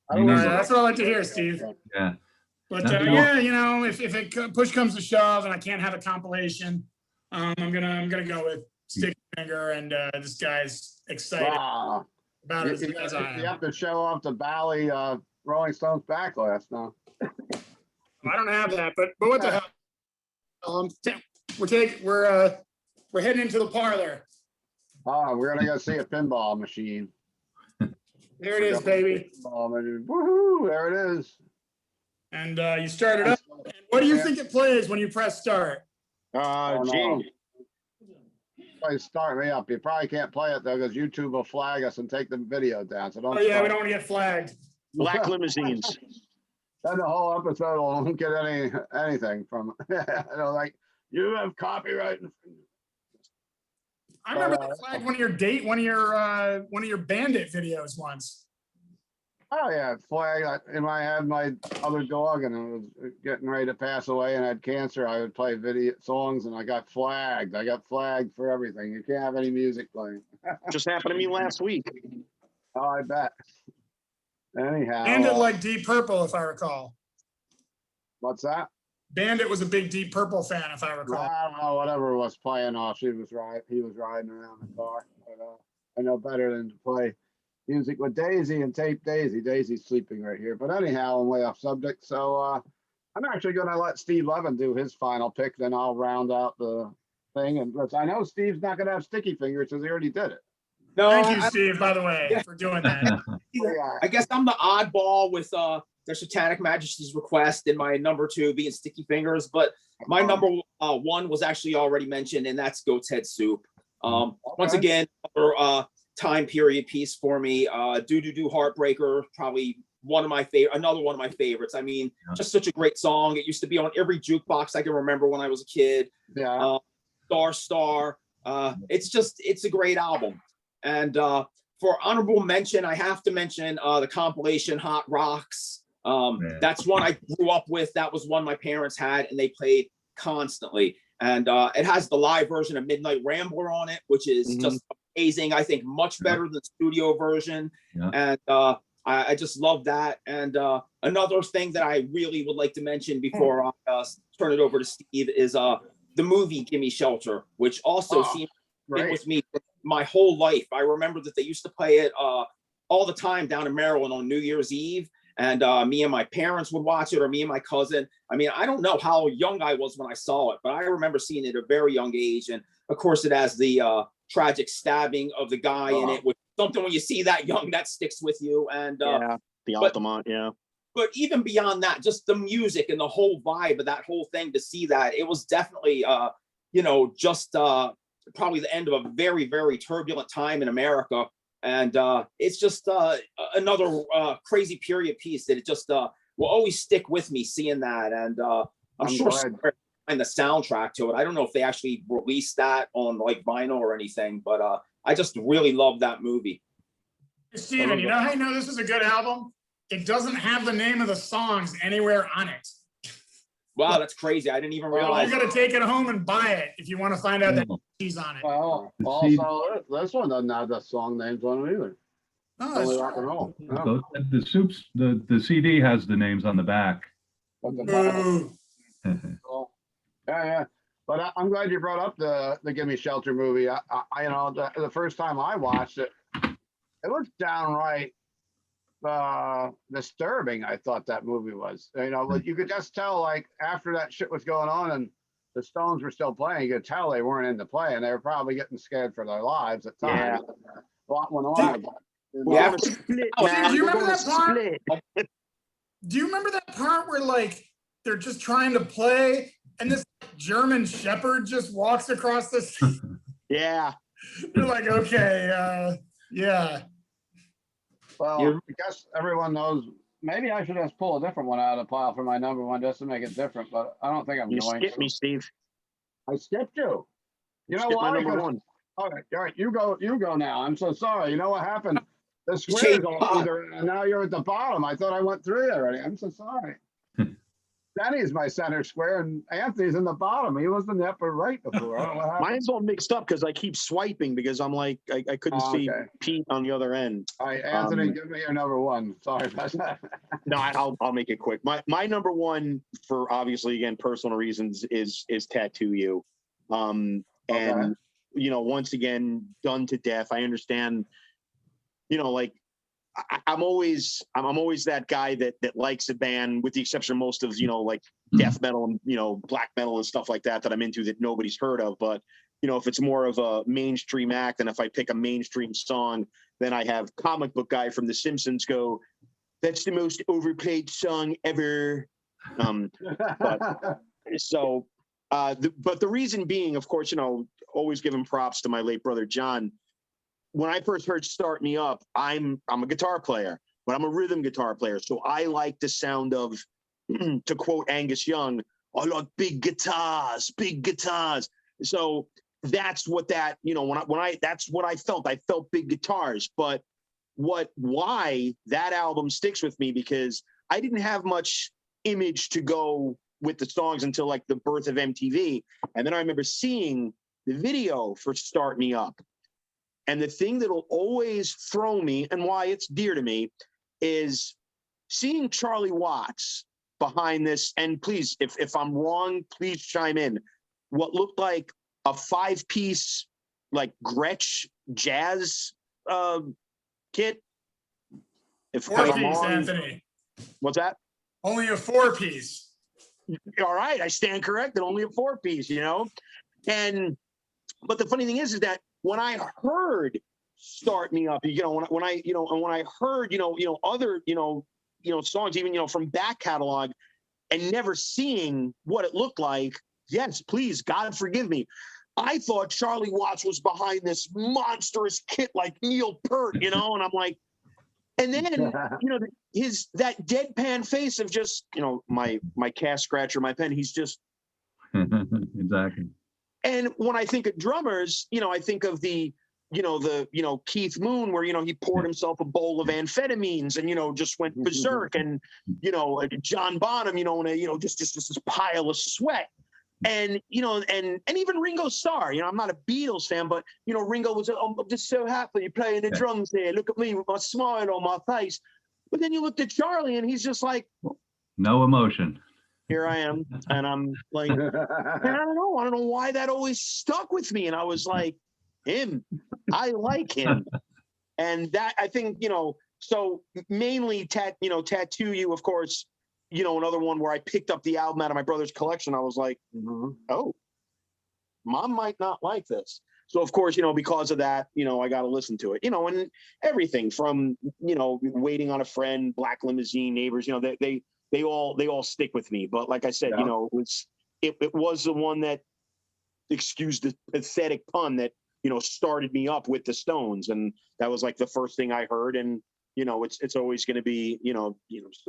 Speaker 3: That's what I like to hear, Steve.
Speaker 6: Yeah.
Speaker 3: But if push comes to shove and I can't have a compilation, I'm gonna go with Sticky Finger, and this guy's excited about it as I am.
Speaker 1: You have to show off the Bally Rolling Stones backlash now.
Speaker 3: I don't have that, but what the hell? We're heading into the parlor.
Speaker 1: We're gonna go see a pinball machine.
Speaker 3: There it is, baby.
Speaker 1: Woohoo! There it is.
Speaker 3: And you start it up. And what do you think it plays when you press start?
Speaker 2: G.
Speaker 1: Please start me up. You probably can't play it though because YouTube will flag us and take the video down. So don't.
Speaker 3: Oh yeah, we don't want to get flagged.
Speaker 2: Black limousines.
Speaker 1: Then the whole episode won't get anything from. Like you have copyright.
Speaker 3: I remember they flagged one of your Bandit videos once.
Speaker 1: Oh yeah, flag. And I had my other dog, and it was getting ready to pass away, and I had cancer. I would play video songs, and I got flagged. I got flagged for everything. You can't have any music playing.
Speaker 2: Just happened to me last week.
Speaker 1: Oh, I bet. Anyhow,
Speaker 3: Bandit like Deep Purple, if I recall.
Speaker 1: What's that?
Speaker 3: Bandit was a big Deep Purple fan, if I recall.
Speaker 1: I don't know, whatever was playing off. He was riding around the car. But, I know better than to play music with Daisy and tape Daisy. Daisy's sleeping right here. But anyhow, I'm way off subject. So I'm actually going to let Steve Levin do his final pick. Then I'll round out the thing. And I know Steve's not going to have sticky fingers because he already did it.
Speaker 7: No,
Speaker 3: Thank you, Steve, by the way, for doing that.
Speaker 7: I guess I'm the oddball with their Satanic Majesty's request and my number 2 being Sticky Fingers. But my number 1 was actually already mentioned, and that's Goat's Head Soup. Once again, another time period piece for me. Do Heartbreaker, probably another one of my favorites. I mean, just such a great song. It used to be on every jukebox I can remember when I was a kid.
Speaker 1: Yeah.
Speaker 7: Star. It's a great album. And for honorable mention, I have to mention the compilation Hot Rocks. That's one I grew up with. That was one my parents had, and they played constantly. And it has the live version of Midnight Rambler on it, which is just amazing. I think much better than the studio version.
Speaker 6: Yeah.
Speaker 7: And I just love that. And another thing that I really would like to mention before I turn it over to Steve is the movie Gimme Shelter, which also seems been with me my whole life. I remember that they used to play it all the time down in Maryland on New Year's Eve. And me and my parents would watch it, or me and my cousin. I mean, I don't know how young I was when I saw it, but I remember seeing it at a very young age. And of course, it has the tragic stabbing of the guy in it, which is something when you see that young, that sticks with you. And
Speaker 2: the Altamont,
Speaker 7: But even beyond that, just the music and the whole vibe of that whole thing, to see that, it was definitely, just probably the end of a very, very turbulent time in America. And it's just another crazy period piece that it just will always stick with me seeing that. And I'm sure and the soundtrack to it. I don't know if they actually released that on like vinyl or anything, but I just really love that movie.
Speaker 3: Steven, you know how you know this is a good album? It doesn't have the name of the songs anywhere on it.
Speaker 7: Wow, that's crazy. I didn't even realize.
Speaker 3: You got to take it home and buy it if you want to find out that she's on it.
Speaker 1: Well, also, this one doesn't have the song names on it either.
Speaker 3: Oh,
Speaker 1: Only rock and roll. No.
Speaker 6: The CD has the names on the back.
Speaker 1: But the vinyl- yeah. But I'm glad you brought up the Gimme Shelter movie. I the first time I watched it, it was downright disturbing. I thought that movie was. You could just tell, like, after that shit was going on and the Stones were still playing, you could tell they weren't into playing. They were probably getting scared for their lives at times. A lot went on.
Speaker 3: Do you remember that part? Do you remember that part where, like, they're just trying to play and this German Shepherd just walks across the street?
Speaker 2: Yeah.
Speaker 3: You're like, okay, yeah.
Speaker 1: Well, I guess everyone knows. Maybe I should just pull a different one out of the pile for my number one just to make it different, but I don't think I'm
Speaker 2: You
Speaker 1: going
Speaker 2: skipped
Speaker 1: to.
Speaker 2: me, Steve.
Speaker 1: I skipped you. You know
Speaker 2: Skip
Speaker 1: why?
Speaker 2: my number one.
Speaker 1: All right, you go now. I'm so sorry. You know what happened? The squares all either, and now you're at the bottom. I thought I went through already. I'm so sorry. Denny's my center square, and Anthony's in the bottom. He was in the upper right before. I don't know what happened.
Speaker 2: Mine's all mixed up because I keep swiping because I'm like, I couldn't see Pete on the other end.
Speaker 1: All right, Anthony, give me your number one. Sorry about that.
Speaker 2: No, I'll make it quick. My number one, for obviously, again, personal reasons, is Tattoo You. And once again, done to death. I understand, like, I'm always that guy that likes a band, with the exception of most of, like death metal and, black metal and stuff like that I'm into that nobody's heard of. But, if it's more of a mainstream act, and if I pick a mainstream song, then I have comic book guy from The Simpsons go, "That's the most overplayed song ever." But the reason being, of course, always giving props to my late brother, John. When I first heard Start Me Up, I'm a guitar player, but I'm a rhythm guitar player. So I like the sound of, to quote Angus Young, I like big guitars. So that's what that, that's what I felt. I felt big guitars. But why that album sticks with me, because I didn't have much image to go with the songs until like the birth of MTV. And then I remember seeing the video for Start Me Up. And the thing that'll always throw me, and why it's dear to me, is seeing Charlie Watts behind this. And please, if I'm wrong, please chime in. What looked like a 5-piece, like Gretsch jazz kit. If I'm wrong,
Speaker 3: Anthony.
Speaker 2: What's that?
Speaker 3: Only a 4-piece.
Speaker 2: All right, I stand corrected. Only a 4-piece, but the funny thing is that when I heard Start Me Up, when I heard, other, songs, even, from back catalog, and never seeing what it looked like, yes, please, God forgive me, I thought Charlie Watts was behind this monstrous kit like Neil Peart, and I'm like, and then, that deadpan face of just, my cat scratcher, my pen, he's just.
Speaker 6: Exactly.
Speaker 2: And when I think of drummers, I think of the Keith Moon, where, he poured himself a bowl of amphetamines and, just went berserk, and, John Bonham, just this pile of sweat. And, and even Ringo Starr, I'm not a Beatles fan, but, Ringo was, I'm just so happy playing the drums here. Look at me with my smile on my face. But then you looked at Charlie and he's just like,
Speaker 6: No emotion.
Speaker 2: here I am. And I'm like, man, I don't know why that always stuck with me. And I was like, him, I like him. And that, I think, so mainly Tattoo You, of course, another one where I picked up the album out of my brother's collection. I was like, oh, mom might not like this. So of course, because of that, I got to listen to it, and everything from, Waiting on a Friend, Black Limousine, Neighbors, they all stick with me. But like I said, it was the one that, excuse the pathetic pun, that, started me up with the Stones. And that was like the first thing I heard. And, it's always going to be,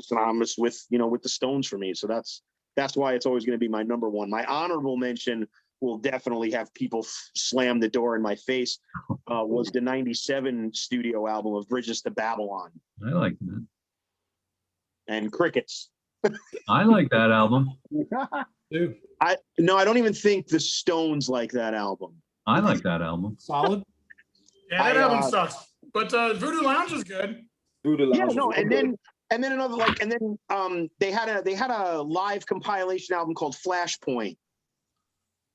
Speaker 2: synonymous with, with the Stones for me. So that's why it's always going to be my number one. My honorable mention will definitely have people slam the door in my face, was the 97 studio album of Bridges to Babylon.
Speaker 6: I like that.
Speaker 2: And Crickets.
Speaker 6: I like that album.
Speaker 4: Dude,
Speaker 2: I don't even think the Stones like that album.
Speaker 6: I like that album.
Speaker 5: Solid.
Speaker 3: Yeah, that album sucks. But Voodoo Lounge is good.
Speaker 2: Yeah, no, and then another they had a live compilation album called Flashpoint,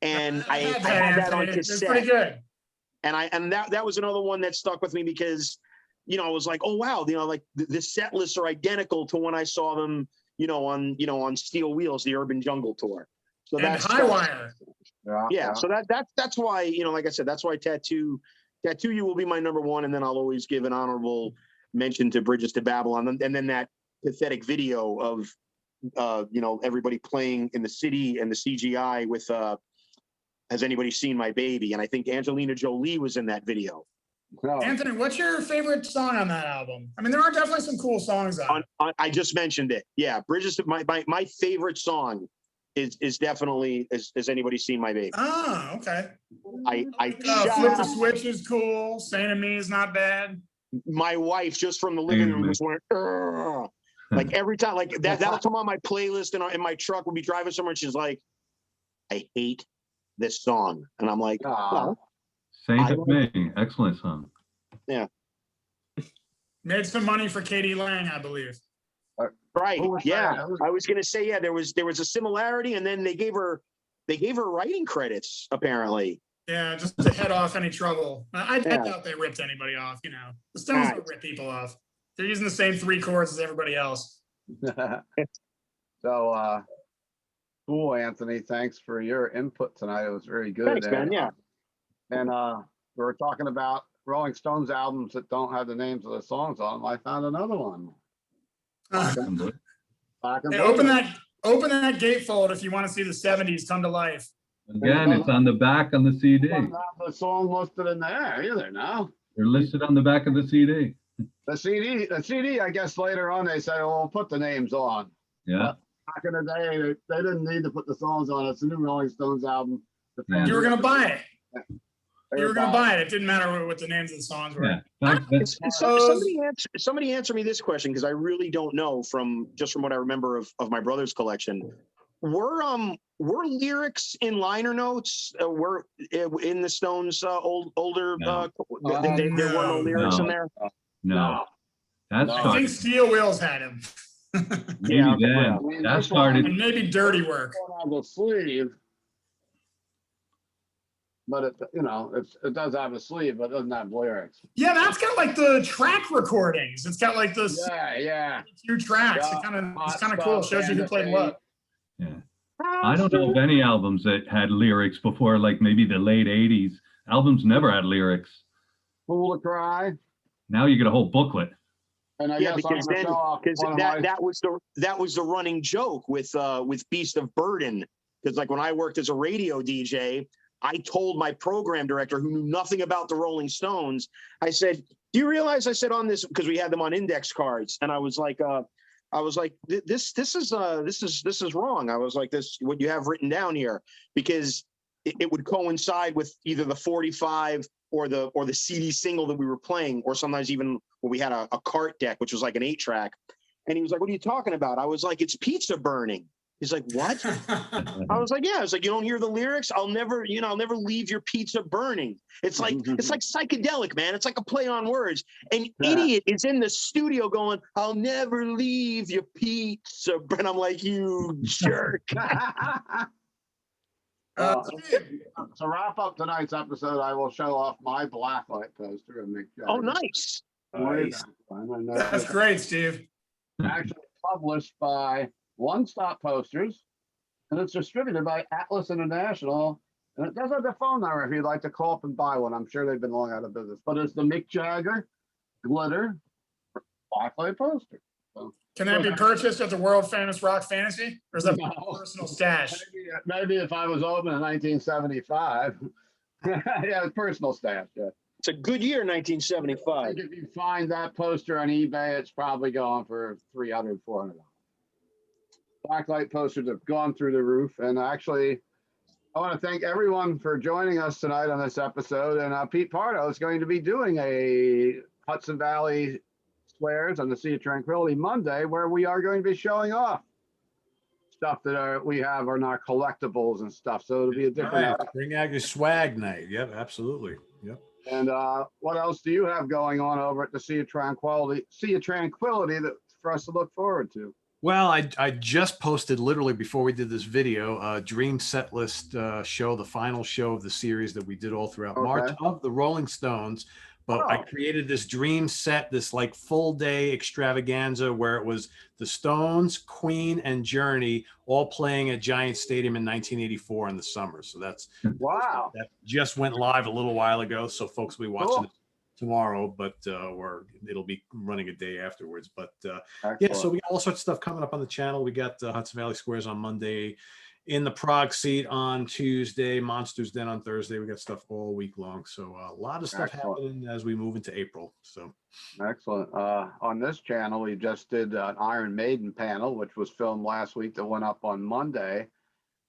Speaker 2: and I had that on
Speaker 3: It's
Speaker 2: cassette.
Speaker 3: pretty good.
Speaker 2: And that was another one that stuck with me because I was like, oh wow, like the set lists are identical to when I saw them, on Steel Wheels, the Urban Jungle tour. So
Speaker 3: And
Speaker 2: that's
Speaker 3: High Wire.
Speaker 2: yeah. So that's why, like I said, that's why Tattoo You will be my number one, and then I'll always give an honorable mention to Bridges to Babylon, and then that pathetic video of everybody playing in the city and the CGI with Has Anybody Seen My Baby? And I think Angelina Jolie was in that video.
Speaker 1: No.
Speaker 3: Anthony, what's your favorite song on that album? I mean, there are definitely some cool songs on it.
Speaker 2: I just mentioned it. Yeah, Bridges to my favorite song is definitely Has Anybody Seen My Baby?
Speaker 3: Oh, okay.
Speaker 2: I
Speaker 3: Flip the Switch is cool. Saying to Me is not bad.
Speaker 2: My wife just from the living room was going, "Ugh." Like every time, like that'll come on my playlist in my truck. We'll be driving somewhere, and she's like, "I hate this song," and I'm like, "Well,
Speaker 6: Saint of Me, excellent song.
Speaker 2: Yeah,
Speaker 3: Made some money for Katie Lang, I believe.
Speaker 2: right, yeah."
Speaker 1: that?
Speaker 2: I was gonna say, yeah, there was a similarity, and then they gave her writing credits apparently.
Speaker 3: Yeah, just to head off any trouble. I doubt they ripped anybody off, The Stones don't rip people off. They're using the same 3 chords as everybody else.
Speaker 1: So, cool, Anthony. Thanks for your input tonight. It was very good.
Speaker 2: Thanks, man. Yeah.
Speaker 1: And we were talking about Rolling Stones albums that don't have the names of the songs on them. I found another one. Black and
Speaker 3: Hey,
Speaker 1: Blue.
Speaker 3: open that gatefold if you want to see the 70s come to life.
Speaker 6: Again, it's on the back on the CD.
Speaker 1: Don't have the song listed in there either now.
Speaker 6: They're listed on the back of the CD.
Speaker 1: The CD, I guess later on they said, well, we'll put the names on.
Speaker 6: Yeah.
Speaker 1: Back in the day, they didn't need to put the songs on. It's a new Rolling Stones album. The
Speaker 6: Yeah.
Speaker 1: fans-
Speaker 3: You were going to buy it.
Speaker 1: they
Speaker 3: You
Speaker 1: were
Speaker 3: were going to
Speaker 1: buying
Speaker 3: buy it. It didn't matter what the names of the songs were.
Speaker 6: Yeah. That's-
Speaker 2: Somebody answer me this question, because I really don't know from what I remember of my brother's collection. Were lyrics in liner notes? Were in the Stones older?
Speaker 6: No.
Speaker 2: There were no lyrics in
Speaker 6: No.
Speaker 2: there.
Speaker 6: No. That
Speaker 1: No.
Speaker 3: I
Speaker 6: started,
Speaker 3: think Steel Wheels had him.
Speaker 6: maybe
Speaker 2: Yeah, okay,
Speaker 6: then.
Speaker 1: well,
Speaker 6: That
Speaker 1: that's
Speaker 6: started,
Speaker 3: And maybe Dirty Work.
Speaker 1: on the sleeve. But it does have a sleeve, but it doesn't have lyrics.
Speaker 3: Yeah, that's got like the track recordings. It's got like the
Speaker 1: Yeah.
Speaker 3: 2 tracks.
Speaker 1: Yeah,
Speaker 3: It's kind of cool. It shows you who played what.
Speaker 6: yeah. I don't know of any albums that had lyrics before, like maybe the late 80s. Albums never had lyrics.
Speaker 1: Fool to Cry.
Speaker 6: Now you get a whole booklet.
Speaker 1: And I
Speaker 2: Yeah,
Speaker 1: guess
Speaker 2: because
Speaker 1: I'm gonna show off
Speaker 2: because
Speaker 1: one of my-
Speaker 2: that was the running joke with Beast of Burden. Because like when I worked as a radio DJ, I told my program director, who knew nothing about the Rolling Stones, I said, "Do you realize?" I said on this, because we had them on index cards, and I was like, this is wrong. I was like, this what you have written down here, because it would coincide with either the 45 or the CD single that we were playing, or sometimes even when we had a cart deck, which was like an 8-track. And he was like, "What are you talking about?" I was like, "It's pizza burning." He's like, what? I was like, yeah. I was like, you don't hear the lyrics? I'll never leave your pizza burning. It's like psychedelic, man. It's like a play on words. An idiot is in the studio going, I'll never leave your pizza. And I'm like, you jerk.
Speaker 1: To wrap up tonight's episode, I will show off my blacklight poster of Mick Jagger.
Speaker 2: Oh, nice.
Speaker 5: Nice.
Speaker 3: That's great, Steve.
Speaker 1: Actually published by One Stop Posters, and it's distributed by Atlas International. And it does have the phone number if you'd like to call up and buy one. I'm sure they've been long out of business, but it's the Mick Jagger glitter blacklight poster. So,
Speaker 3: Can that be purchased at the World Famous Rock Fantasy, or is that
Speaker 1: No.
Speaker 3: personal stash?
Speaker 1: maybe if I was open in 1975. Yeah, it's personal stash. Yeah.
Speaker 2: It's a good year,
Speaker 1: I
Speaker 2: 1975.
Speaker 1: think if you find that poster on eBay, it's probably going for $300, $400. Blacklight posters have gone through the roof. And actually, I want to thank everyone for joining us tonight on this episode. And Pete Pardo is going to be doing a Hudson Valley Squares on the Sea of Tranquility Monday, where we are going to be showing off stuff that we have are not collectibles and stuff. So it'll be a different.
Speaker 4: Right. Bring out your swag night. Yep, absolutely. Yep.
Speaker 1: And what else do you have going on over at the Sea of Tranquility? Sea of Tranquility that for us to look forward to.
Speaker 4: Well, I just posted literally before we did this video, Dream Set List show, the final show of the series that we did all throughout March of the Rolling Stones. But I created this dream set, this like full day extravaganza where it was the Stones, Queen, and Journey all playing at Giant Stadium in 1984 in the summer. So that's
Speaker 1: Wow.
Speaker 4: that just went live a little while ago. So folks will be watching it tomorrow, but or it'll be running a day afterwards. But yeah, so we got all sorts of stuff coming up on the channel. We got Hudson Valley Squares on Monday, In the Prague Seat on Tuesday, Monsters Den on Thursday. We got stuff all week long. So a lot of stuff happening as we move into April. So
Speaker 1: excellent. On this channel, we just did an Iron Maiden panel, which was filmed last week that went up on Monday.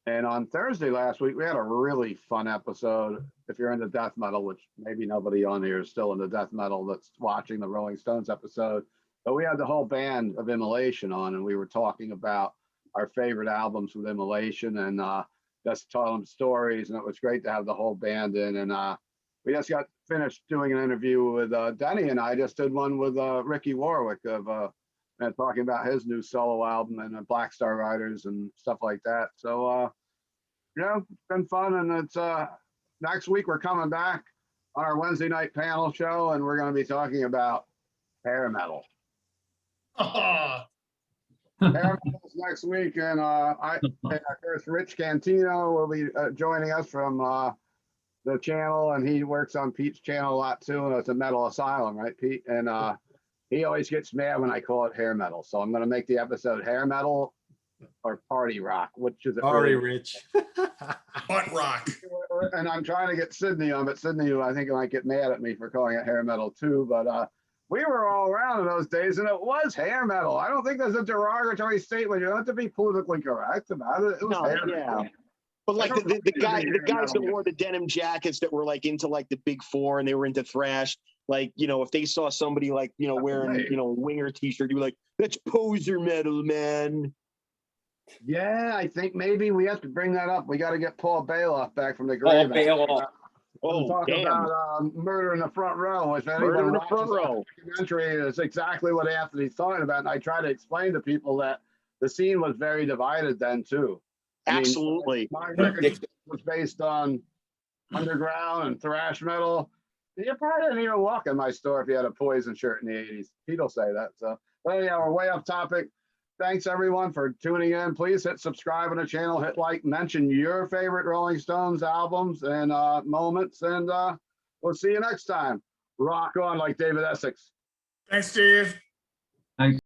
Speaker 1: And on Thursday last week, we had a really fun episode. If you're into death metal, which maybe nobody on here is still into death metal that's watching the Rolling Stones episode, but we had the whole band of Immolation on, and we were talking about our favorite albums with Immolation and just telling stories. And it was great to have the whole band in. And we just got finished doing an interview with Denis, and I just did one with Ricky Warwick of and talking about his new solo album and Black Star Riders and stuff like that. So, it's been fun. And it's next week we're coming back on our Wednesday night panel show, and we're going to be talking about hair metal. Hair metal's next week, and of course, Rich Cantino will be joining us from the channel, and he works on Pete's channel a lot too. And it's a metal asylum, right, Pete? And he always gets mad when I call it hair metal. So I'm going to make the episode hair metal or party rock, which is
Speaker 4: party Rich.
Speaker 3: Butt rock.
Speaker 1: And I'm trying to get Sydney on, but Sydney, I think, might get mad at me for calling it hair metal too. But we were all around in those days, and it was hair metal. I don't think there's a derogatory statement. You don't have to be politically correct about it. It was hair metal.
Speaker 2: But like the guys that wore the denim jackets that were like into like the big four and they were into thrash, like, if they saw somebody like, wearing, a winger t-shirt, you'd be like, that's poser metal, man.
Speaker 1: Yeah, I think maybe we have to bring that up. We got to get Paul Bailoff back from the grave. Talk about Murder in the Front Row, which
Speaker 2: Murder in the Front Row
Speaker 1: documentary is exactly what Anthony's talking about. And I try to explain to people that the scene was very divided then too.
Speaker 2: Absolutely.
Speaker 1: My record was based on underground and thrash metal. You probably didn't even walk in my store if you had a Poison shirt in the 80s. Pete'll say that. So, but yeah, we're way off topic. Thanks everyone for tuning in. Please hit subscribe on the channel, hit like, mention your favorite Rolling Stones albums and moments, and we'll see you next time. Rock on like David Essex.
Speaker 3: Thanks, Steve.
Speaker 6: Thanks.